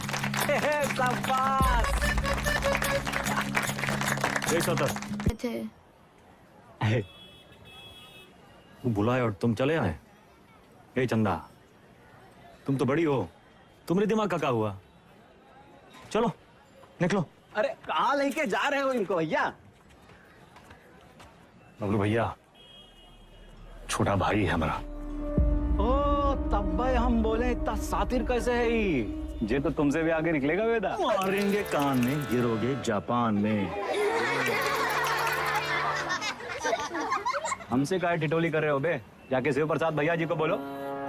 Speaker 2: बुलाए और तुम चले आए। ए चंदा, तुम तो बड़ी हो, तुम्हारे दिमाग का क्या हुआ? चलो निकलो।
Speaker 9: अरे कहाँ लेके जा रहे हो इनको भैया?
Speaker 2: बबलू भैया छोटा भाई है हमारा।
Speaker 9: ओ तब भाई हम बोले इतना सातिर कैसे है ये तो तुमसे भी आगे निकलेगा वेदा।
Speaker 2: मारेंगे कान में, गिरोगे जापान में।
Speaker 9: हमसे काय ठिठोली कर रहे हो बे? जाके शिव प्रसाद भैया जी को बोलो,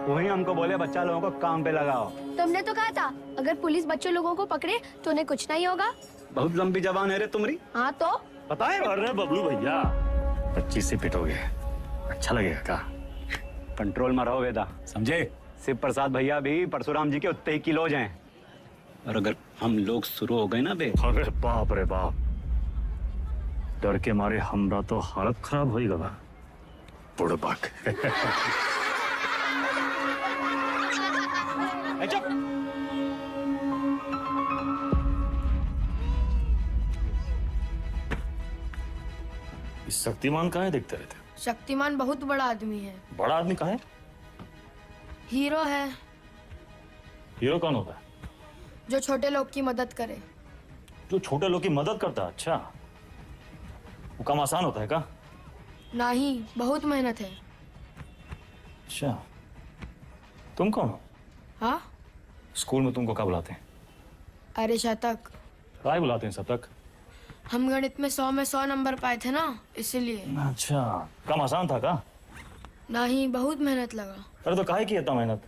Speaker 9: वही हमको बोले बच्चा लोगों को काम पे लगाओ।
Speaker 19: तुमने तो कहा था अगर पुलिस बच्चों लोगों को पकड़े तो उन्हें कुछ नहीं होगा।
Speaker 9: बहुत लंबी जबान है रे तुम्हारी।
Speaker 19: हाँ तो
Speaker 2: पता है अरे बबलू भैया 25 से पिटोगे, अच्छा लगेगा का?
Speaker 9: कंट्रोल में रहो वेदा, समझे? शिव प्रसाद भैया भी परशुराम जी के उत्ते ही किलोज हैं, और अगर हम लोग शुरू हो गए ना बे।
Speaker 2: अरे बाप रे बाप, डर के मारे हमरा तो हालत खराब हो गया। बुड़बक। इस शक्तिमान कहाँ है देखते रहते?
Speaker 19: शक्तिमान बहुत बड़ा आदमी है।
Speaker 2: बड़ा आदमी कहाँ है?
Speaker 19: हीरो है
Speaker 2: हीरो कौन होता है?
Speaker 19: जो छोटे लोग की मदद करे।
Speaker 2: जो छोटे लोग की मदद करता है? अच्छा, वो काम आसान होता है का?
Speaker 19: नहीं, बहुत मेहनत है।
Speaker 2: अच्छा, तुम कौन हो?
Speaker 19: हाँ?
Speaker 2: स्कूल में तुमको क्या बुलाते हैं?
Speaker 19: अरे शतक।
Speaker 2: काय बुलाते हैं शतक?
Speaker 19: हम गणित में 100 में 100 नंबर पाए थे ना, इसलिए।
Speaker 2: अच्छा, काम आसान था का?
Speaker 19: नहीं, बहुत मेहनत लगा।
Speaker 2: अरे तो काहे की इतना मेहनत?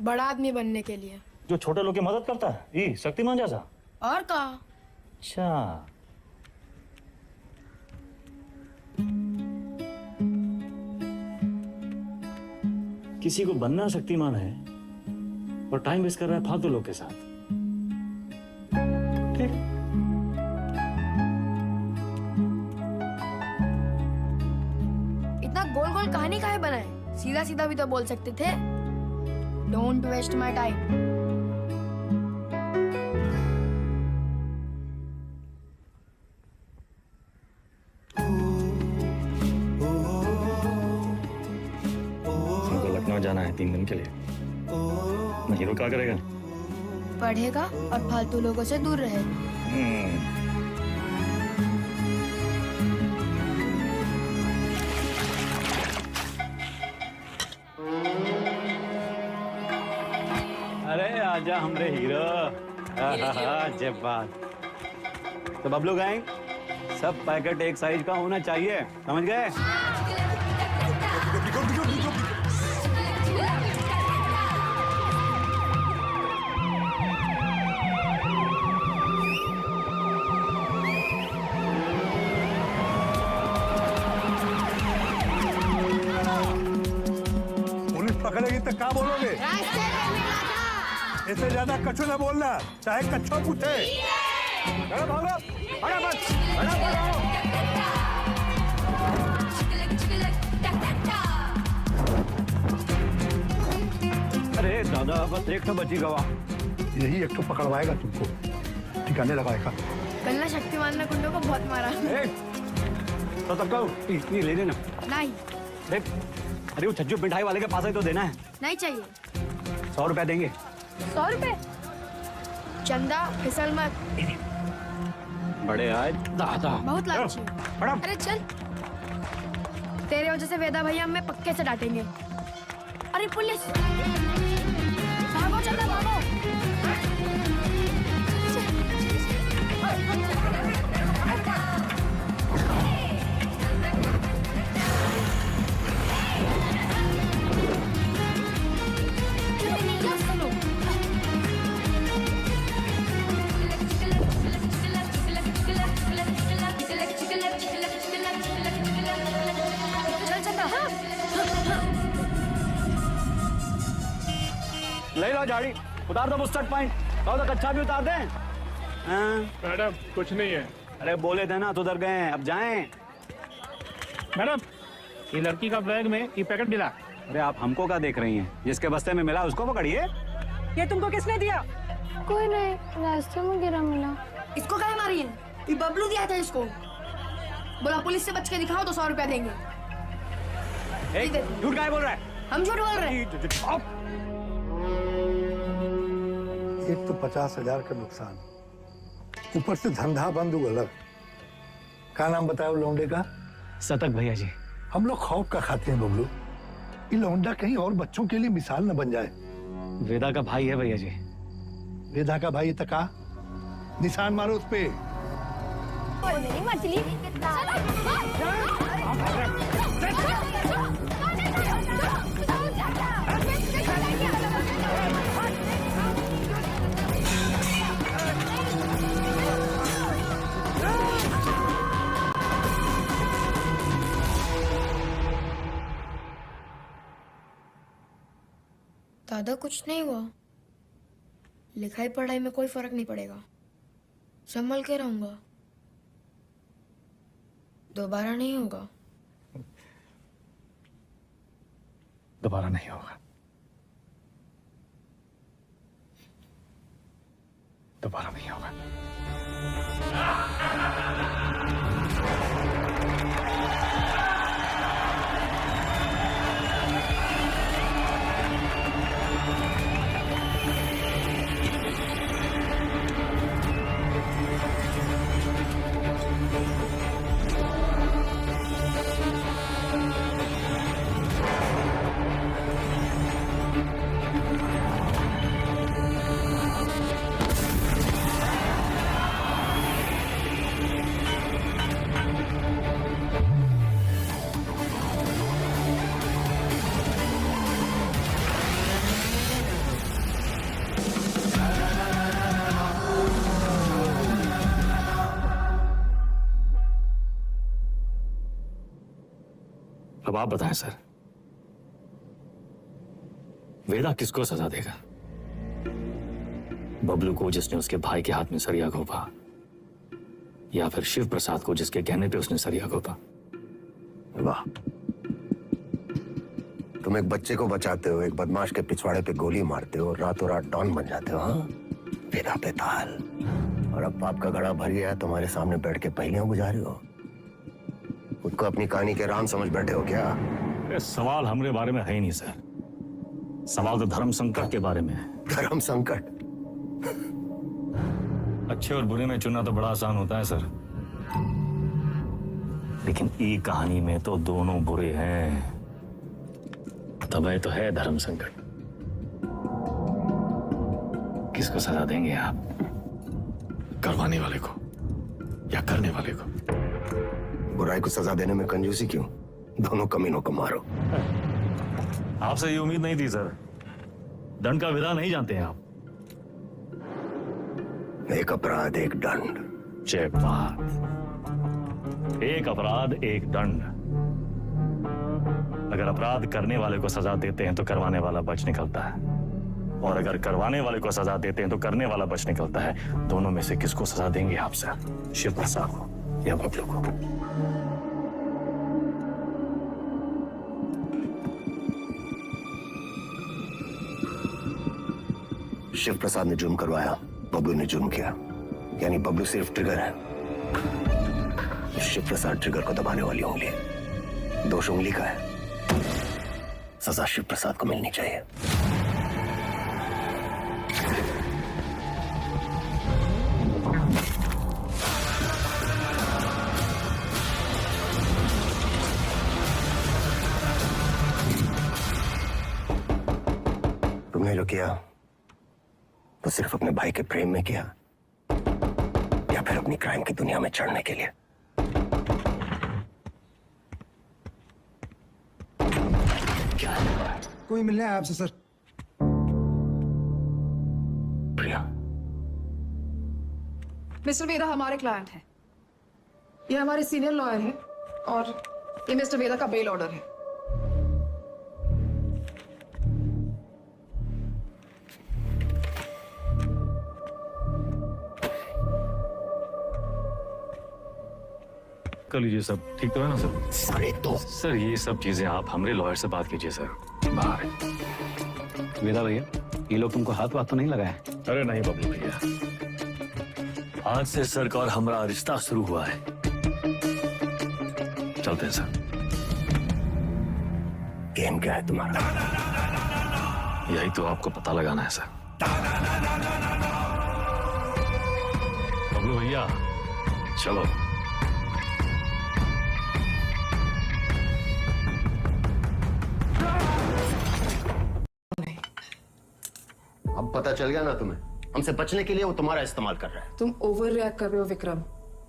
Speaker 19: बड़ा आदमी बनने के लिए।
Speaker 2: जो छोटे लोग की मदद करता है, ये शक्तिमान जैसा?
Speaker 19: और का?
Speaker 2: अच्छा, किसी को बनना शक्तिमान है और टाइम वेस्ट कर रहा है फालतू लोग के साथ। ठीक।
Speaker 19: इतना गोल गोल कहानी काहे बनाए? सीधा सीधा भी तो बोल सकते थे। Don't waste my time.
Speaker 2: Lucknow जाना है 3 दिन के लिए। मैं हीरो क्या करेगा?
Speaker 19: पढ़ेगा और फालतू लोगों से दूर रहेगा।
Speaker 9: अरे आजा हमरे हीरो। जब बात तो बबलू गैंग, सब पैकेट एक साइज का होना चाहिए, समझ गए?
Speaker 20: पकड़ेगी तो क्या बोलोगे? इससे ज्यादा कछु ना बोलना, चाहे कच्छो पूछे। भागो,
Speaker 9: अरे दादा, बस एक तो बची गवा।
Speaker 20: यही एक तो पकड़वाएगा तुमको, ठिकाने लगाएगा।
Speaker 19: कल ना शक्तिमान ने गुंडों को बहुत मारा।
Speaker 9: तो तब कहो, ये ले लेना।
Speaker 19: नहीं।
Speaker 9: अरे वो छज्जू मिठाई वाले के पास ही तो देना है।
Speaker 19: नहीं चाहिए।
Speaker 9: 100 रुपया देंगे।
Speaker 19: 100 रुपए? चंदा, फिसल मत।
Speaker 9: बड़े आज दादा।
Speaker 19: बहुत लालची। अरे चल। तेरे वजह से वेदा भैया हमें पक्के से डांटेंगे। अरे पुलिस! भागो चंदा, भागो।
Speaker 9: ले लो झाड़ी, उतार दो बुस्टर्ड पॉइंट। कहो तो कच्चा भी उतार दें।
Speaker 6: मैडम कुछ नहीं है।
Speaker 9: अरे बोले थे ना, तो उधर गए हैं, अब जाएं।
Speaker 6: मैडम, ये लड़की का बैग में ये पैकेट मिला।
Speaker 9: अरे आप हमको क्या देख रही हैं? जिसके बस्ते में मिला उसको पकड़िए।
Speaker 11: ये तुमको किसने दिया?
Speaker 19: कोई नहीं, रास्ते में गिरा मिला। इसको काहे मारी है? ये बबलू दिया था इसको। बोला पुलिस से बच के दिखाओ तो 100 रुपया देंगे।
Speaker 9: झूठ काहे बोल रहा है?
Speaker 19: हम झूठ बोल रहे हैं।
Speaker 20: एक तो 50,000 का नुकसान, ऊपर से धंधा बंद हुआ अलग। क्या नाम बताया लौंडे का?
Speaker 9: शतक भैया जी।
Speaker 20: हम लोग खौफ का खाते हैं बबलू, ये लौंडा कहीं और बच्चों के लिए मिसाल न बन जाए।
Speaker 9: वेदा का भाई है भैया जी।
Speaker 20: वेदा का भाई तका निशान मारो उस पे।
Speaker 19: मेरी मछली। दादा कुछ नहीं हुआ, लिखाई पढ़ाई में कोई फर्क नहीं पड़ेगा, संभल के रहूंगा, दोबारा नहीं होगा।
Speaker 9: दोबारा नहीं होगा, दोबारा नहीं होगा।
Speaker 2: अब आप बताएं सर, वेदा किसको सजा देगा? बबलू को जिसने उसके भाई के हाथ में सरिया घोंपा, या फिर शिव प्रसाद को जिसके कहने पे उसने सरिया घोंपा?
Speaker 1: वाह, तुम एक बच्चे को बचाते हो, एक बदमाश के पिछवाड़े पे गोली मारते हो, रातों रात डॉन बन जाते हो। हाँ, वेदा बेताल। और अब पाप का घड़ा भर गया, तुम्हारे सामने बैठ के पहेलियां बुझा रहे हो। खुद को अपनी कहानी के राम समझ बैठे हो क्या?
Speaker 2: सवाल हमारे बारे में है ही नहीं सर, सवाल तो धर्म संकट के बारे में है।
Speaker 1: धर्म संकट?
Speaker 2: अच्छे और बुरे में चुनना तो बड़ा आसान होता है सर, लेकिन ई कहानी में तो दोनों बुरे हैं, तब तो है धर्म संकट। किसको सजा देंगे आप? करवाने वाले को या करने वाले को?
Speaker 1: बुराई को सजा देने में कंजूसी क्यों? दोनों कमीनों को मारो।
Speaker 2: आपसे ये उम्मीद नहीं थी सर, दंड का विधान नहीं जानते हैं आप।
Speaker 1: एक अपराध एक दंड।
Speaker 2: जय बात, एक अपराध एक दंड। अगर अपराध करने वाले को सजा देते हैं तो करवाने वाला बच निकलता है, और अगर करवाने वाले को सजा देते हैं तो करने वाला बच निकलता है। दोनों में से किसको सजा देंगे आप सर? शिव प्रसाद को या बबलू को?
Speaker 1: शिव प्रसाद ने जुर्म करवाया, बबलू ने जुर्म किया, यानी बबलू सिर्फ ट्रिगर है, शिव प्रसाद ट्रिगर को दबाने वाली उंगली है। दोष उंगली का है, सजा शिव प्रसाद को मिलनी चाहिए। तुमने जो किया तो सिर्फ अपने भाई के प्रेम में किया, या फिर अपनी क्राइम की दुनिया में चढ़ने के लिए?
Speaker 5: कोई मिलना है आपसे सर।
Speaker 1: प्रिया,
Speaker 11: मिस्टर वेदा हमारे क्लाइंट हैं, ये हमारे सीनियर लॉयर हैं, और ये मिस्टर वेदा का बेल ऑर्डर है।
Speaker 2: कर लीजिए, सब ठीक तो है ना सर?
Speaker 1: सारे तो
Speaker 2: सर ये सब चीजें आप हमारे लॉयर से बात कीजिए सर, बाहर।
Speaker 9: वेदा भैया, ये लोग तुमको हाथ वाथ तो नहीं लगाए?
Speaker 2: अरे नहीं बबलू भैया, आज से सर का और हमारा रिश्ता शुरू हुआ है। चलते हैं सर।
Speaker 1: गेम क्या है तुम्हारा?
Speaker 2: यही तो आपको पता लगाना है सर। बबलू भैया चलो।
Speaker 1: अब पता चल गया ना तुम्हें, हमसे बचने के लिए वो तुम्हारा इस्तेमाल कर रहा है।
Speaker 11: तुम ओवर रिएक्ट कर रहे हो विक्रम।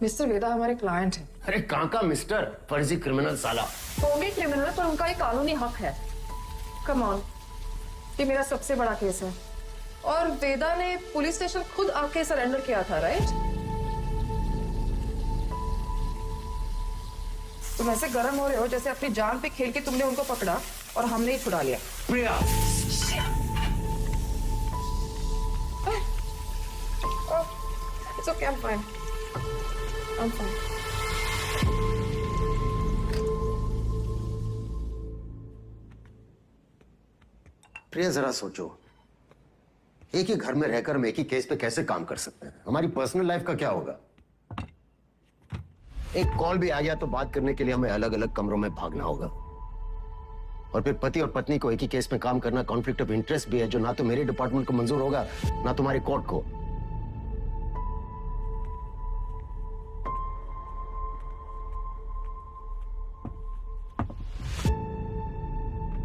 Speaker 11: मिस्टर वेदा हमारे क्लाइंट हैं।
Speaker 1: अरे कहाँ का मिस्टर, फर्जी क्रिमिनल साला।
Speaker 11: होंगे क्रिमिनल, पर उनका एक कानूनी हक है। कम ऑन, ये मेरा सबसे बड़ा केस है, और वेदा ने पुलिस स्टेशन खुद आके सरेंडर किया था, राइट? तुम ऐसे गर्म हो रहे हो जैसे अपनी जान पे खेल के तुमने उनको पकड़ा और हमने ही छुड़ा लिया।
Speaker 1: प्रिया,
Speaker 11: It's okay, I'm fine. I'm fine.
Speaker 1: प्रिया जरा सोचो, एक ही घर में रहकर हम एक ही केस पे कैसे काम कर सकते हैं? हमारी पर्सनल लाइफ का क्या होगा? एक कॉल भी आ गया तो बात करने के लिए हमें अलग अलग कमरों में भागना होगा, और फिर पति और पत्नी को एक ही केस में काम करना कॉन्फ्लिक्ट ऑफ इंटरेस्ट भी है, जो ना तो मेरे डिपार्टमेंट को मंजूर होगा ना तुम्हारी कोर्ट को।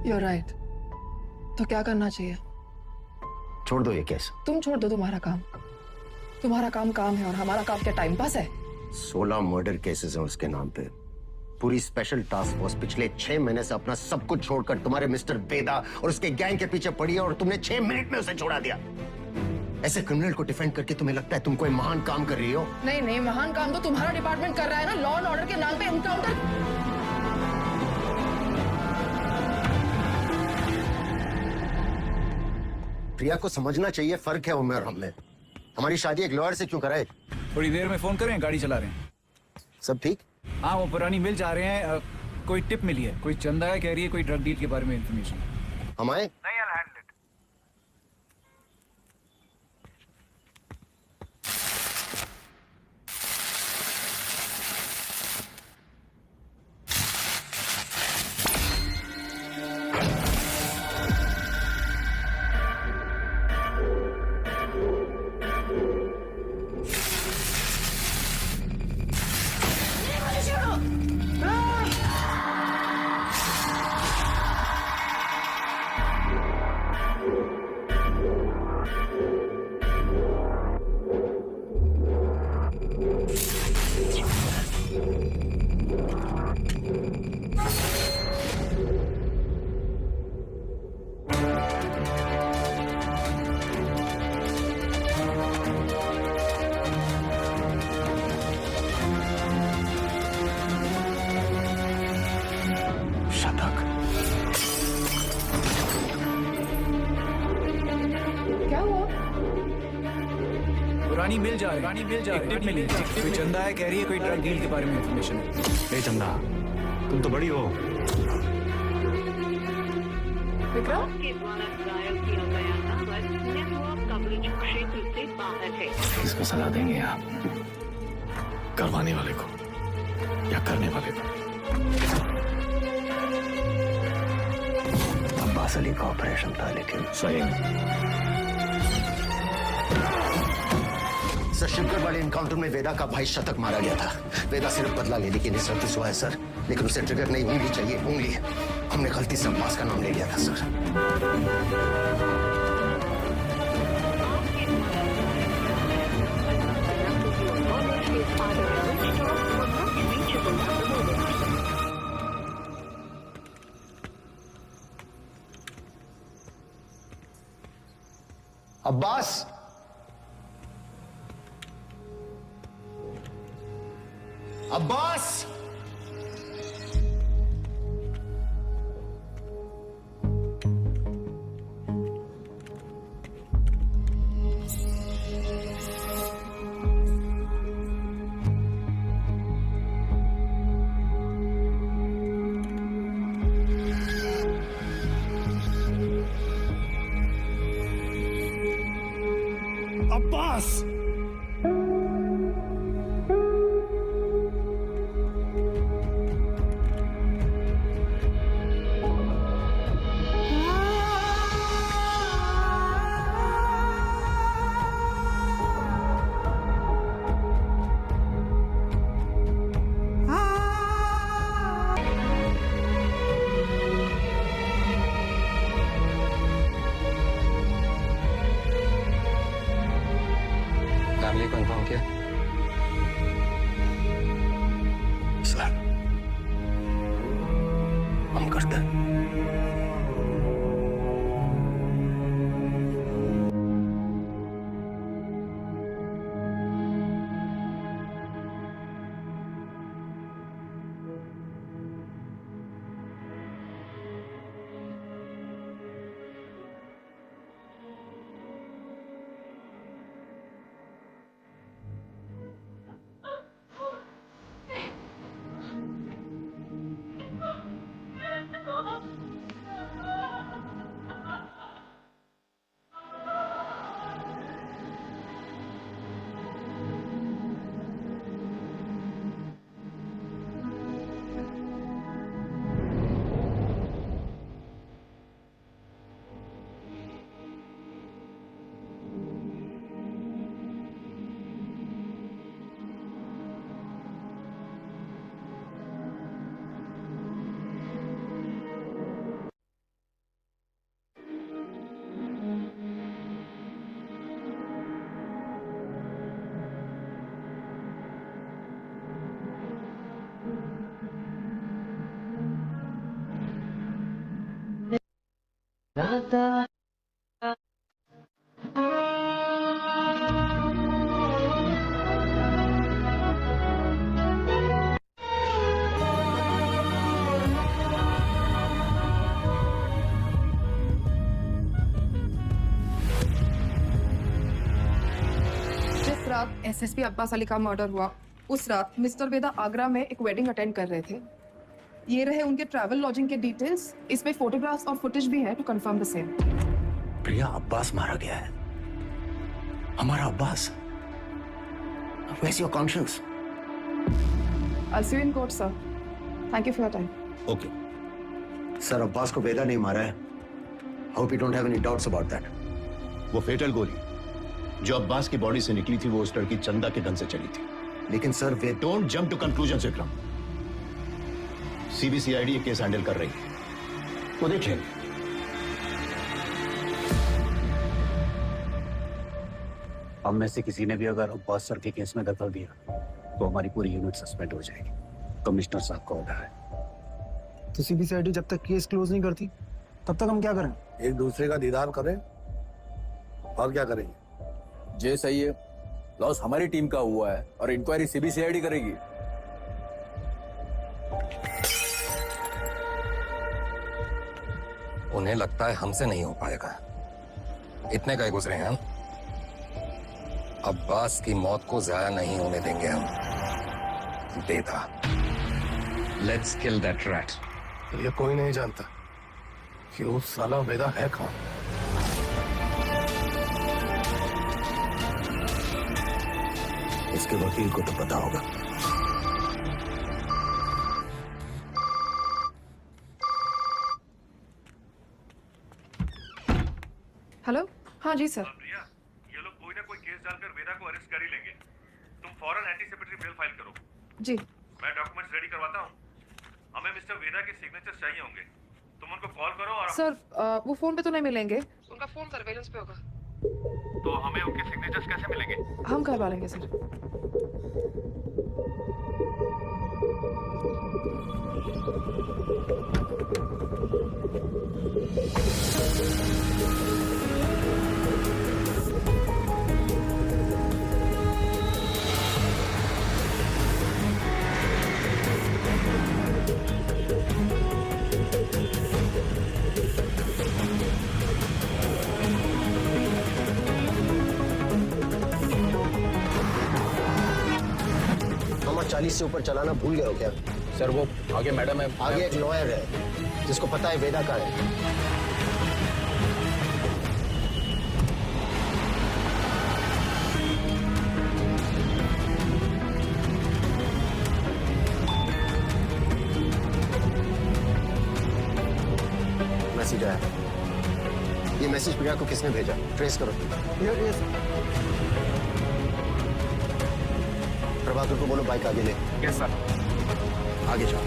Speaker 11: You're right. तो क्या करना चाहिए?
Speaker 1: छोड़ दो ये केस।
Speaker 11: तुम छोड़ दो तुम्हारा काम। तुम्हारा काम काम है, और हमारा काम क्या टाइम पास है?
Speaker 1: 16 मर्डर केसेस हैं उसके नाम पे। पूरी स्पेशल टास्क फोर्स पिछले 6 महीने से अपना सब कुछ छोड़कर तुम्हारे मिस्टर वेदा और उसके गैंग के पीछे पड़ी है, और तुमने 6 मिनट में उसे छोड़ा दिया। ऐसे क्रिमिनल को डिफेंड करके तुम्हें लगता है तुम कोई महान काम कर रही हो?
Speaker 11: नहीं नहीं, महान काम तो तुम्हारा डिपार्टमेंट कर रहा है ना, लॉ एंड ऑर्डर के नाम पे एनकाउंटर।
Speaker 1: प्रिया को समझना चाहिए फर्क है उम्र और हम में। हमारी शादी एक लॉयर से क्यों कराए?
Speaker 21: थोड़ी देर में फोन करें, गाड़ी चला रहे हैं।
Speaker 1: सब ठीक?
Speaker 21: हाँ, वो पुरानी मिल जा रहे हैं। कोई टिप मिली है, कोई चंदा है, कह रही है कोई ड्रग डील के बारे में इंफॉर्मेशन।
Speaker 1: हम आए?
Speaker 12: नहीं, I'll handle it.
Speaker 11: क्या हुआ?
Speaker 21: पुरानी मिल जा रही है, एक टिप मिली है। कोई चंदा है, कह रही है कोई ड्रग डील के बारे में इंफॉर्मेशन है।
Speaker 2: ए चंदा, तुम तो बड़ी हो।
Speaker 11: विक्रम?
Speaker 2: किसको सजा देंगे आप? करवाने वाले को या करने वाले को?
Speaker 1: अब्बास अली का ऑपरेशन था, लेकिन
Speaker 2: सही
Speaker 1: सर, शिवगढ़ वाले इनकाउंटर में वेदा का भाई शतक मारा गया था। वेदा सिर्फ बदला लेने की निस्बत हुआ है सर, लेकिन उसे ट्रिगर नहीं, उंगली चाहिए, उंगली। हमने गलती से अब्बास का नाम ले लिया था सर। अब्बास, अब्बास,
Speaker 21: अब्बास!
Speaker 4: फैमिली को इन्फॉर्म किया?
Speaker 1: सर, हम करते हैं।
Speaker 11: एसएसपी अब्बास अली का मर्डर हुआ उस रात मिस्टर वेदा आगरा में एक वेडिंग अटेंड कर रहे थे। ये रहे उनके ट्रैवल लॉजिंग के डिटेल्स। इसमें फोटोग्राफ्स और फुटेज भी है टू कंफर्म द सेम।
Speaker 1: प्रिया, अब्बास मारा गया है, हमारा Abbas. Where's your conscience?
Speaker 11: I'll see you in court, sir. Thank you for your time.
Speaker 1: Okay. Sir, Abbas को वेदा नहीं मारा है। Hope you don't have any doubts about that.
Speaker 15: वो फेटल गोली जो अब्बास की बॉडी से निकली थी वो उस लड़की चंदा के गन से चली थी।
Speaker 1: लेकिन sir, we
Speaker 15: don't jump to conclusion Vikram. CBCID ये केस हैंडल कर रही है, वो देख लेंगे।
Speaker 9: हम में से किसी ने भी अगर अब्बास सर के केस में दखल दिया तो हमारी पूरी यूनिट सस्पेंड हो जाएगी। कमिश्नर साहब का ऑर्डर है।
Speaker 5: तो सीबीसीआईडी जब तक केस क्लोज नहीं करती तब तक हम क्या करें?
Speaker 13: एक दूसरे का दीदार करें और क्या करेंगे?
Speaker 8: जे सही है, लॉस हमारी टीम का हुआ है और इंक्वायरी सीबीसीआईडी करेगी।
Speaker 4: उन्हें लगता है हमसे नहीं हो पाएगा। इतने का गुजरे हैं हम। अब्बास की मौत को जाया नहीं होने देंगे हम। बेटा, लेट्स किल दैट रैट।
Speaker 10: ये कोई नहीं जानता कि वो साला वेदा है कौन।
Speaker 1: इसके वकील को तो पता होगा।
Speaker 11: हेलो, हाँ जी सर।
Speaker 6: प्रिया, ये लोग कोई ना कोई केस डालकर वेदा को अरेस्ट कर ही लेंगे। तुम फौरन एंटीसिपेटरी बेल फाइल करो।
Speaker 11: जी।
Speaker 6: मैं डॉक्यूमेंट्स रेडी करवाता हूँ। हमें मिस्टर वेदा के सिग्नेचर्स चाहिए होंगे। तुम उनको कॉल करो और
Speaker 11: सर, वो फोन पे तो नहीं मिलेंगे। उनका फोन सर्वेलेंस पे होगा।
Speaker 6: तो हमें उनके सिग्नेचर्स कैसे मिलेंगे?
Speaker 11: हम करवा लेंगे सर।
Speaker 1: मामा, 40 से ऊपर चलाना भूल गए हो क्या?
Speaker 8: सर, वो आगे मैडम है।
Speaker 1: आगे एक लॉयर है जिसको पता है वेदा का है। मैसेज आया। ये मैसेज प्रिया को किसने भेजा? ट्रेस करो। प्रभाकर को बोलो बाइक आगे ले।
Speaker 6: Yes sir.
Speaker 1: आगे जाओ।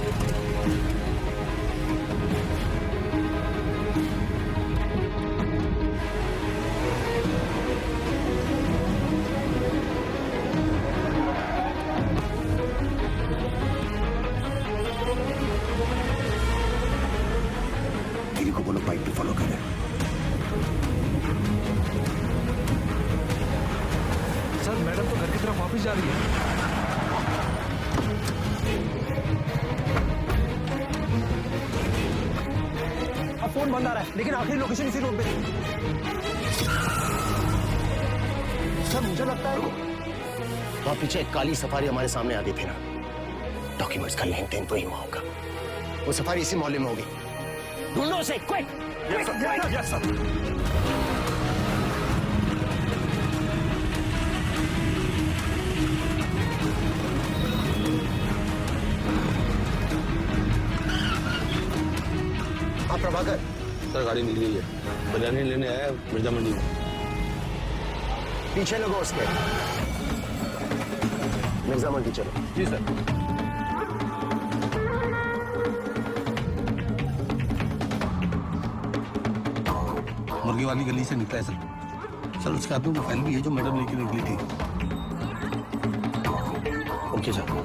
Speaker 1: दीदी को बोलो बाइक पे फॉलो करे।
Speaker 21: सर, मैडम तो घर की तरफ वापस जा रही है।
Speaker 5: अब फोन बंद आ रहा है लेकिन आखिरी लोकेशन इसी रोड पे।
Speaker 1: सर, मुझे लगता है वहां पीछे एक काली सफारी हमारे सामने आ गई थी ना। डॉक्यूमेंट्स का लेन देन तो ही वहां होगा। वो सफारी इसी मोहल्ले में होगी। ढूंढो उसे, क्विक।
Speaker 6: Yes sir.
Speaker 1: हाँ प्रभाकर।
Speaker 13: सर, गाड़ी निकल गई है। बिरयानी लेने आया मिर्जा मंडी में।
Speaker 1: पीछे लगो उसके। मिर्जा मंडी चलो।
Speaker 13: जी सर। मुर्गी वाली गली से निकला है सर। सर, उसके हाथ में फाइल भी है जो मैडम लेके निकली थी।
Speaker 1: Okay sir.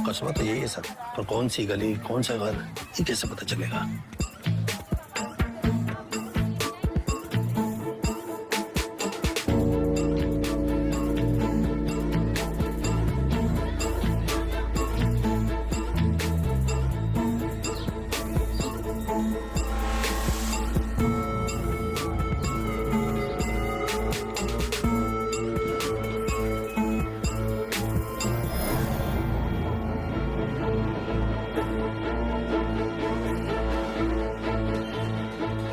Speaker 13: कस्बा तो यही है सर, पर कौन सी गली कौन सा घर ये कैसे पता चलेगा?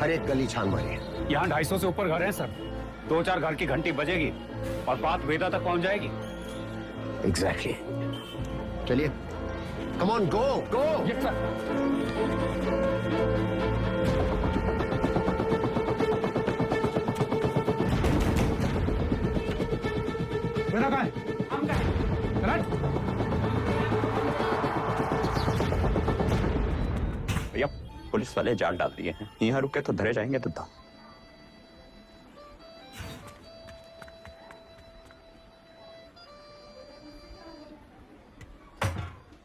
Speaker 1: हर एक गली छान मारी है।
Speaker 9: यहाँ 250 से ऊपर घर हैं सर। 2-4 घर की घंटी बजेगी और बात वेदा तक पहुंच जाएगी।
Speaker 1: एग्जैक्टली। चलिए, come on, go go.
Speaker 9: Yes sir.
Speaker 14: Veda कहाँ है?
Speaker 3: भैया पुलिस वाले जाल डाल दिए हैं, यहाँ रुके तो धरे जाएंगे तो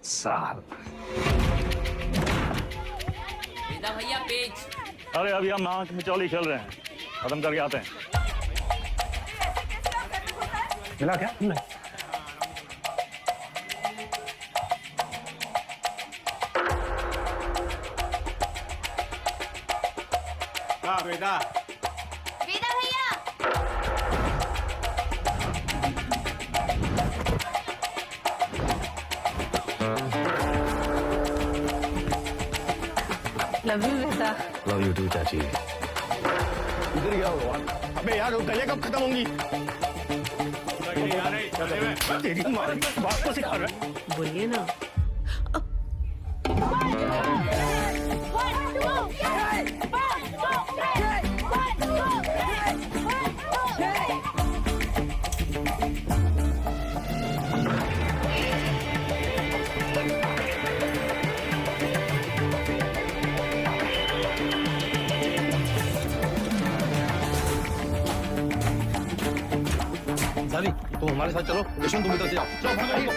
Speaker 2: साल।
Speaker 16: वेदा भैया पेज।
Speaker 2: अरे अभी हम आंख मिचौली खेल रहे हैं, खत्म करके आते हैं।
Speaker 5: मिला क्या? नहीं।
Speaker 9: हाँ वेदा।
Speaker 19: वेदा भैया।
Speaker 11: Love you Veda.
Speaker 1: Love you too चाची।
Speaker 10: इधर क्या हुआ? अबे यार, वो गले कब खत्म होंगी? तेरी माँ बात को सिखा रहा है।
Speaker 11: बोलिए ना।
Speaker 10: साली, तुम हमारे साथ चलो। यशवंत, तुम इधर से जाओ। चलो भागो।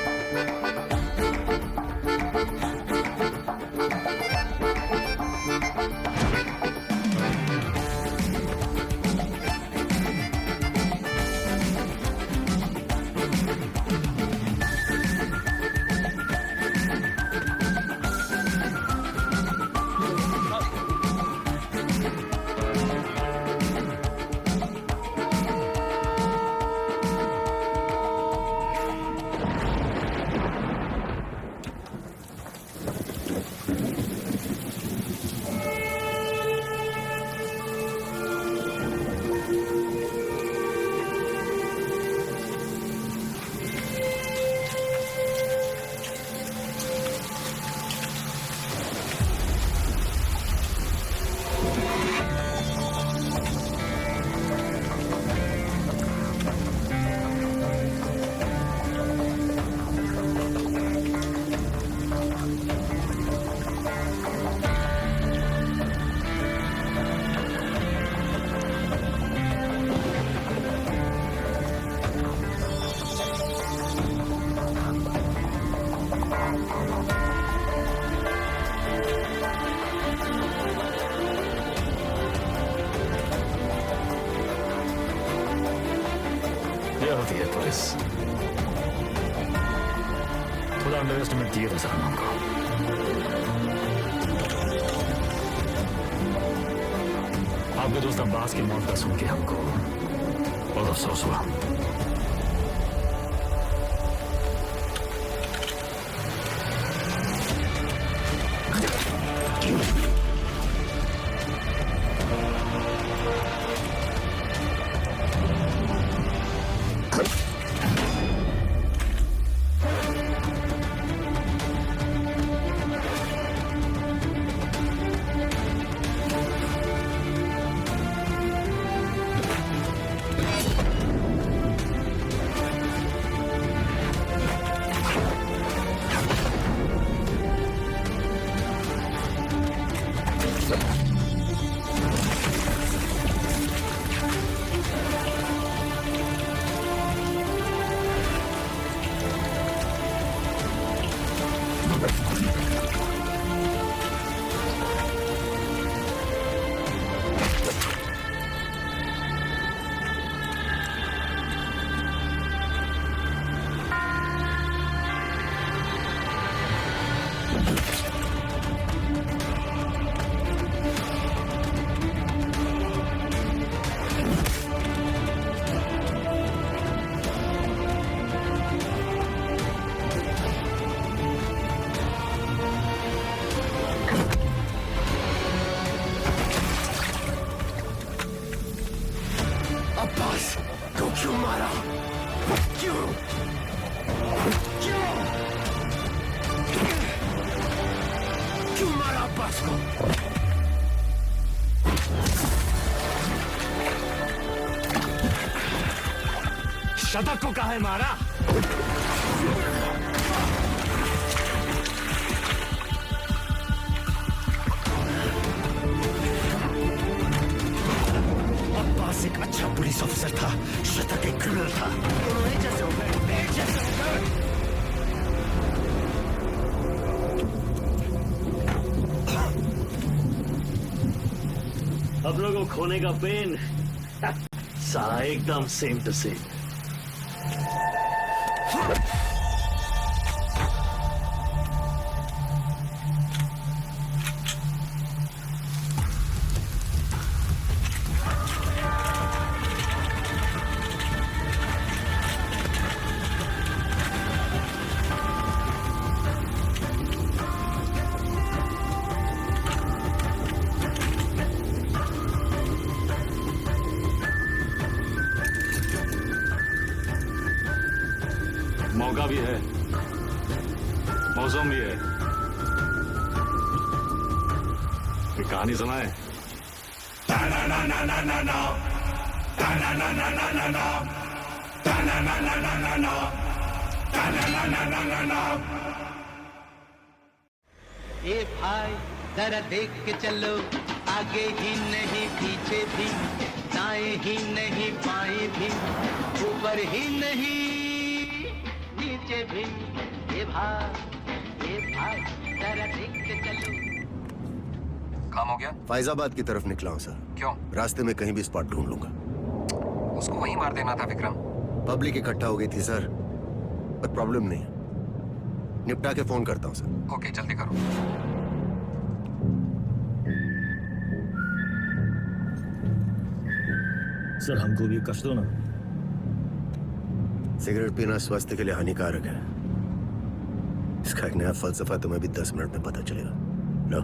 Speaker 2: ये होती है पुलिस। थोड़ा अंडर एस्टिमेट किए थे सर हमको। आपके दोस्त अब्बास की मौत का सुन के हमको बहुत अफसोस हुआ।
Speaker 1: मारा? क्यों? क्यों? क्यों मारा अब्बास को?
Speaker 2: शतक को काहे मारा?
Speaker 1: अब्बास एक अच्छा पुलिस ऑफिसर था, शतक एक क्रिमिनल था। दोनों एक जैसे हो गए, एक जैसे हो गए।
Speaker 2: अब लोगों को खोने का पेन सारा एकदम सेम टू सेम। मौका भी है, मौसम भी है। एक कहानी सुनाए?
Speaker 7: ए भाई जरा देख के चलो, आगे ही नहीं पीछे भी, दाएं ही नहीं बाएं भी, ऊपर ही नहीं नीचे भी। ए भाई जरा देख के चलो।
Speaker 4: काम हो गया?
Speaker 1: फैजाबाद की तरफ निकला हूं सर।
Speaker 4: क्यों?
Speaker 1: रास्ते में कहीं भी स्पॉट ढूंढ लूंगा।
Speaker 4: उसको वहीं मार देना था विक्रम।
Speaker 1: पब्लिक इकट्ठा हो गई थी सर, पर प्रॉब्लम नहीं है, निपटा के फोन करता हूं सर।
Speaker 4: ओके जल्दी करो।
Speaker 2: सर हमको भी कष्ट दो ना।
Speaker 1: सिगरेट पीना स्वास्थ्य के लिए हानिकारक है। इसका एक नया फलसफा तुम्हें भी 10 मिनट में पता चलेगा। लो।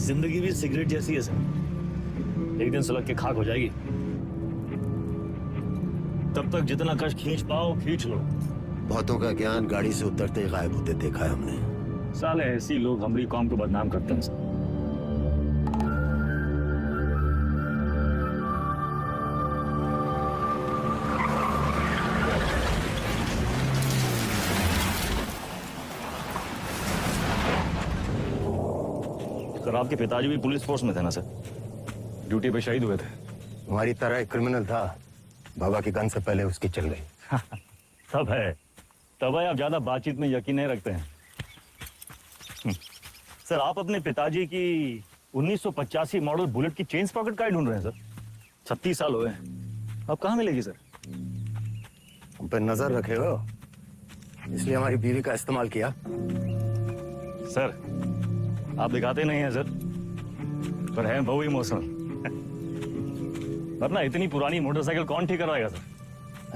Speaker 2: जिंदगी भी सिगरेट जैसी है सर, एक दिन सुलग के खाक हो जाएगी। तब तक जितना कष्ट खींच पाओ खींच लो।
Speaker 1: बहुतों का ज्ञान गाड़ी से उतरते ही गायब होते देखा है हमने।
Speaker 2: साले ऐसी लोग हमारी कौम को बदनाम करते हैं सर। सर आपके पिताजी भी पुलिस फोर्स में थे ना सर?
Speaker 3: ड्यूटी पे शहीद हुए थे।
Speaker 1: हमारी तरह एक क्रिमिनल था, बाबा की गन से पहले उसकी चल गई।
Speaker 2: तब है आप ज्यादा बातचीत में यकीन नहीं रखते हैं। सर आप अपने पिताजी की 1985 मॉडल बुलेट की चेन पॉकेट का ढूंढ रहे हैं सर? 36 साल हुए हैं, अब कहाँ मिलेगी सर?
Speaker 1: हम पे नजर रखे हो, इसलिए हमारी बीवी का इस्तेमाल किया।
Speaker 2: सर आप दिखाते नहीं हैं सर, पर हैं बहु इमोशनल। वरना इतनी पुरानी मोटरसाइकिल कौन ठीक करवाएगा सर?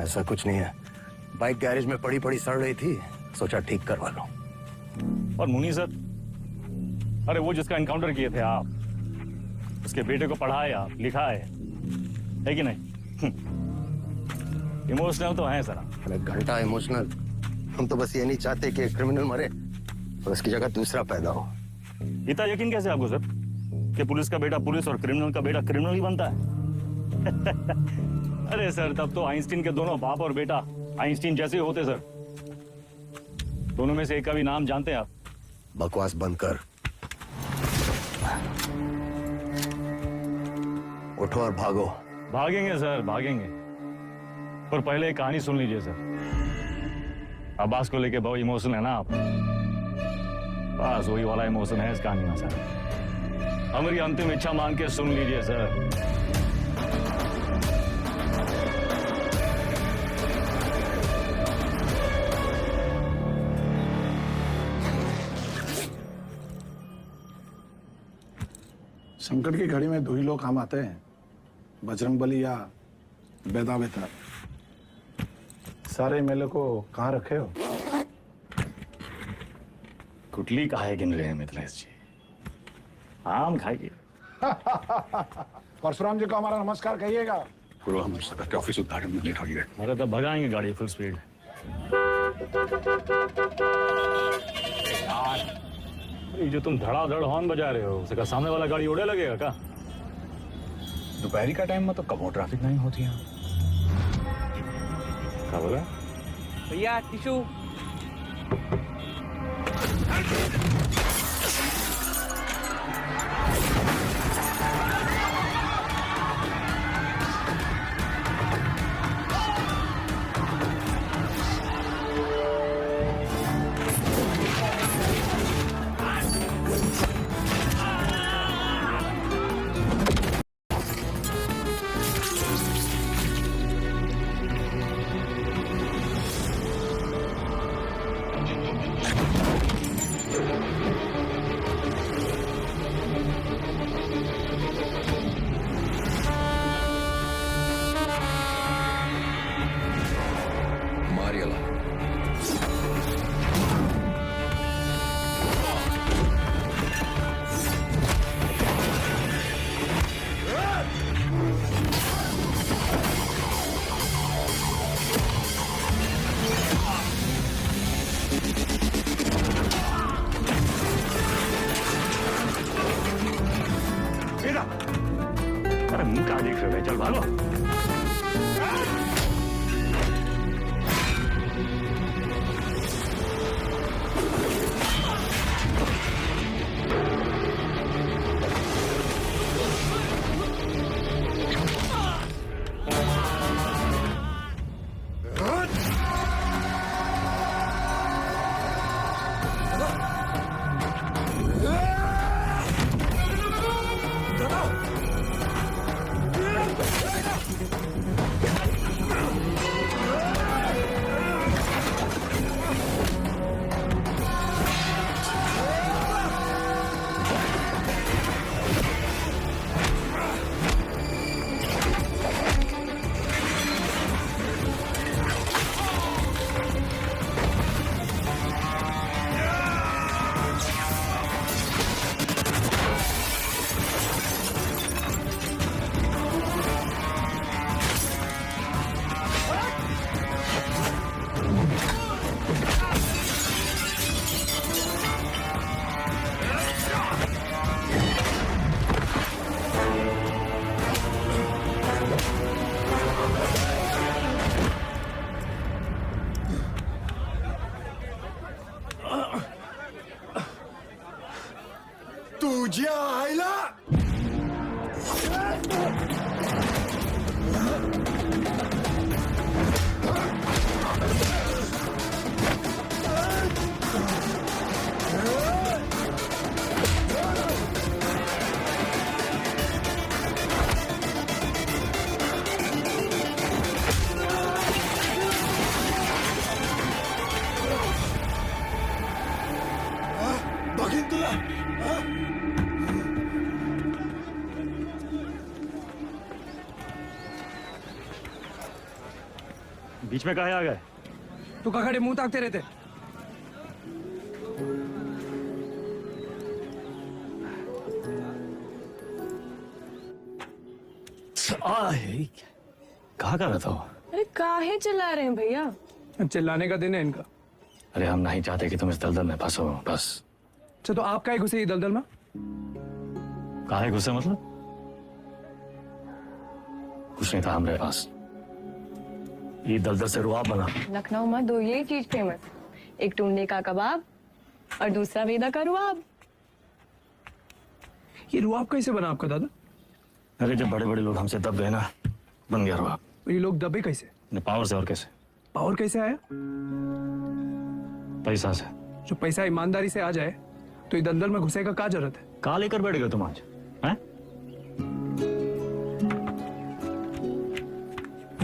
Speaker 1: ऐसा कुछ नहीं है, बाइक गैरेज में पड़ी पड़ी सड़ रही थी, सोचा ठीक करवा लो।
Speaker 2: और मुनी सर, अरे वो जिसका एनकाउंटर किए थे आप, उसके बेटे को पढ़ाए आप, लिखाए, है कि नहीं? इमोशनल तो हैं सर।
Speaker 1: अरे घंटा इमोशनल, हम तो बस ये नहीं चाहते कि क्रिमिनल मरे और उसकी जगह दूसरा पैदा हो।
Speaker 2: इतना यकीन कैसे आपको सर कि पुलिस का बेटा पुलिस और क्रिमिनल का बेटा क्रिमिनल ही बनता है? अरे सर तब तो आइंस्टीन के दोनों बाप और बेटा आइंस्टीन जैसे होते सर। दोनों में से एक का भी नाम जानते हैं आप?
Speaker 1: बकवास बंद कर, उठो और भागो।
Speaker 2: भागेंगे सर भागेंगे, पर पहले एक कहानी सुन लीजिए सर। अब्बास को लेके बहुत इमोशनल है ना आप? बस वही वाला इमोशन है इस कहानी में सर। हमारी अंतिम इच्छा मान के सुन लीजिए सर।
Speaker 20: संकट की घड़ी में दो ही लोग काम आते हैं, बजरंगबली या बेदा बेताल। सारे मेले को कहाँ रखे हो?
Speaker 2: कुटली काहे गिन रहे हैं मिथिलेश जी? आम खाइए,
Speaker 21: परशुराम जी को हमारा नमस्कार कहिएगा।
Speaker 17: गुरु हम ऑफिस उद्घाटन में लेट हो गए।
Speaker 2: अरे तो भगाएंगे गाड़ी फुल स्पीड। ये जो तुम धड़ाधड़ हॉर्न बजा रहे हो उसका सामने वाला गाड़ी उड़े लगेगा क्या?
Speaker 17: दोपहरी का टाइम में तो कम ट्रैफिक नहीं होती है।
Speaker 2: क्या बोला
Speaker 21: भैया? टिशू।
Speaker 2: अरे मुंह क्या देख रहे हो? चल भागो।
Speaker 21: तुझ्या आईला बघीन तुला
Speaker 2: बीच में काहे आ गए?
Speaker 5: तू का खड़े मुंह ताकते रहते?
Speaker 2: कहाँ कर रहा था?
Speaker 11: अरे काहे चिल्ला रहे हैं भैया?
Speaker 5: चिल्लाने का दिन है इनका।
Speaker 2: अरे हम नहीं चाहते कि तुम इस दलदल में फंसो, बस।
Speaker 5: अच्छा तो आप काहे घुसे ये दलदल में?
Speaker 2: काहे घुसे मतलब? कुछ नहीं था हमारे पास। ये दलदल से रुआब बना।
Speaker 11: लखनऊ में दो यही चीज फेमस, एक टुंडे का कबाब और दूसरा वेदा का रुआब।
Speaker 5: ये रुआब कैसे बना आपका दादा?
Speaker 2: अरे जब बड़े बड़े लोग हमसे दब गए ना, बन गया रुआब।
Speaker 5: ये लोग दबे कैसे?
Speaker 2: पावर से। और कैसे?
Speaker 5: पावर कैसे आया?
Speaker 2: पैसा से।
Speaker 5: जो पैसा ईमानदारी से आ जाए तो ये दलदल में घुसे का क्या जरूरत है?
Speaker 2: कहाँ लेकर बैठ गए तुम आज? हैं?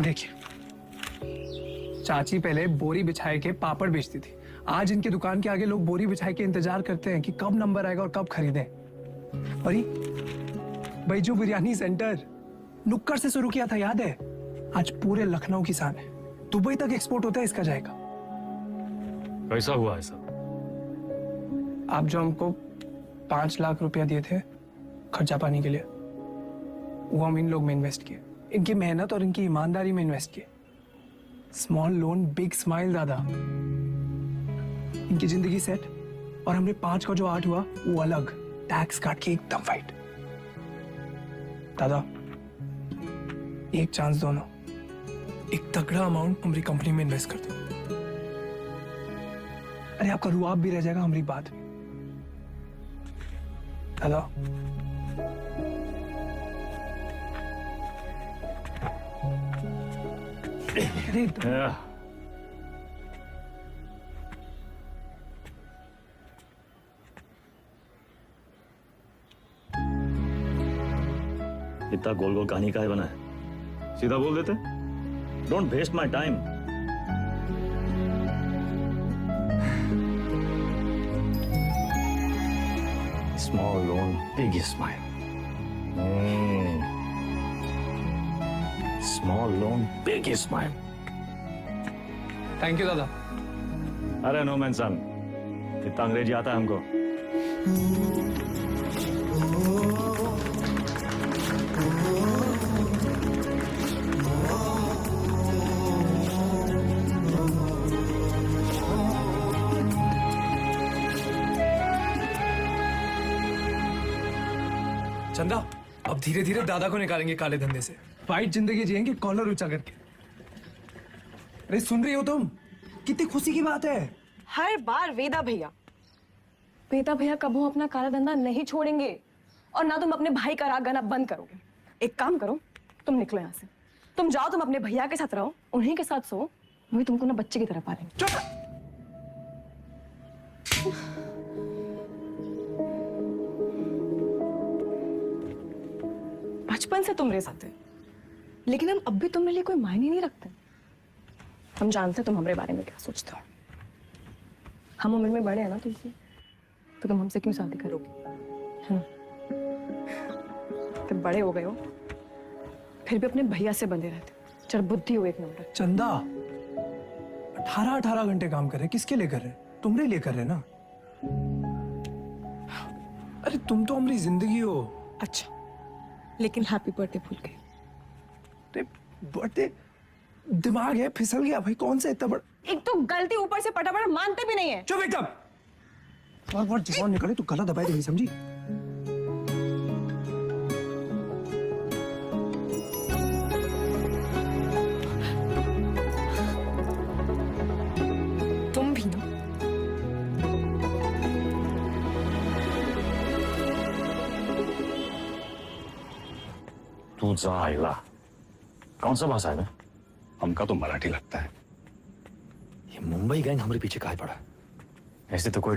Speaker 5: देखिए, चाची पहले बोरी बिछाए के पापड़ बेचती थी। आज इनकी दुकान के आगे लोग बोरी बिछाए के इंतजार करते हैं कि कब नंबर आएगा और कब खरीदें। और बैजू बिरयानी सेंटर नुक्कड़ से शुरू किया था, याद है? आज पूरे लखनऊ की शान है। दुबई तक एक्सपोर्ट होता है इसका जाएगा।
Speaker 2: कैसा हुआ है सब?
Speaker 5: आप जो हमको 5 लाख रुपया दिए थे, खर्चा पानी के लिए, वो हम इन लोग में इन्वेस्ट किए, इनकी मेहनत और इनकी ईमानदारी में इन्वेस्ट किए। स्मॉल लोन बिग स्माइल दादा। इनकी जिंदगी सेट और हमने 5 का जो 8 हुआ वो अलग, टैक्स काट के एकदम फाइट। दादा एक चांस दो ना, एक तगड़ा अमाउंट हमारी कंपनी में इन्वेस्ट कर दो। अरे आपका रुआब भी रह जाएगा हमारी बात में दादा। अरे
Speaker 2: इतना गोल गोल कहानी काहे बना है? सीधा बोल देते। Don't waste my time. Small loan big smile. Small loan big smile.
Speaker 5: Thank you दादा।
Speaker 2: अरे नो मैन सन, इतना अंग्रेजी आता है हमको।
Speaker 5: चंदा अब धीरे धीरे दादा को निकालेंगे काले धंधे से, फाइट जिंदगी जिएंगे कॉलर ऊंचा करके। अरे सुन रही हो तुम? कितनी खुशी की बात है।
Speaker 18: हर बार वेदा भैया कबू अपना काला धंधा नहीं छोड़ेंगे और ना तुम अपने भाई का राग गाना बंद करोगे। एक काम करो, तुम निकलो यहाँ से, तुम जाओ, तुम अपने भैया के साथ रहो, उन्हीं के साथ सो, वही तुमको ना बच्चे की तरह पालेंगे।
Speaker 5: चुप।
Speaker 18: बचपन से तुम मेरे साथ है, लेकिन हम अब भी तुम्हारे लिए कोई मायने नहीं रखते। हम जानते तुम हमारे बारे में क्या सोचते हो। हम उम्र में बड़े हैं ना तुमसे, तो तुम हमसे क्यों शादी करोगे? है ना? तुम बड़े हो गए हो, फिर भी अपने भैया से बंधे रहते हो। चल बुद्धि हो एक नंबर।
Speaker 5: चंदा 18 घंटे काम कर रहे, किसके लिए कर रहे? तुम्हारे लिए कर रहे ना। अरे तुम तो हमारी जिंदगी हो।
Speaker 18: अच्छा, लेकिन हैप्पी बर्थडे भूल गए।
Speaker 5: बर्थडे दिमाग है फिसल गया भाई, कौन सा इतना बड़ा।
Speaker 18: एक तो गलती ऊपर से पटा मानते भी नहीं है।
Speaker 5: चुप एकदम। बार जवान निकले तो गला दबाई देगी, समझी?
Speaker 18: तुम भी ना।
Speaker 2: तू जा आइला। कौन सा भाषा है बे?
Speaker 3: हमका तो मराठी लगता है।
Speaker 2: ये मुंबई गैंग हमारे पीछे काहे पड़ा? ऐसे तो कोई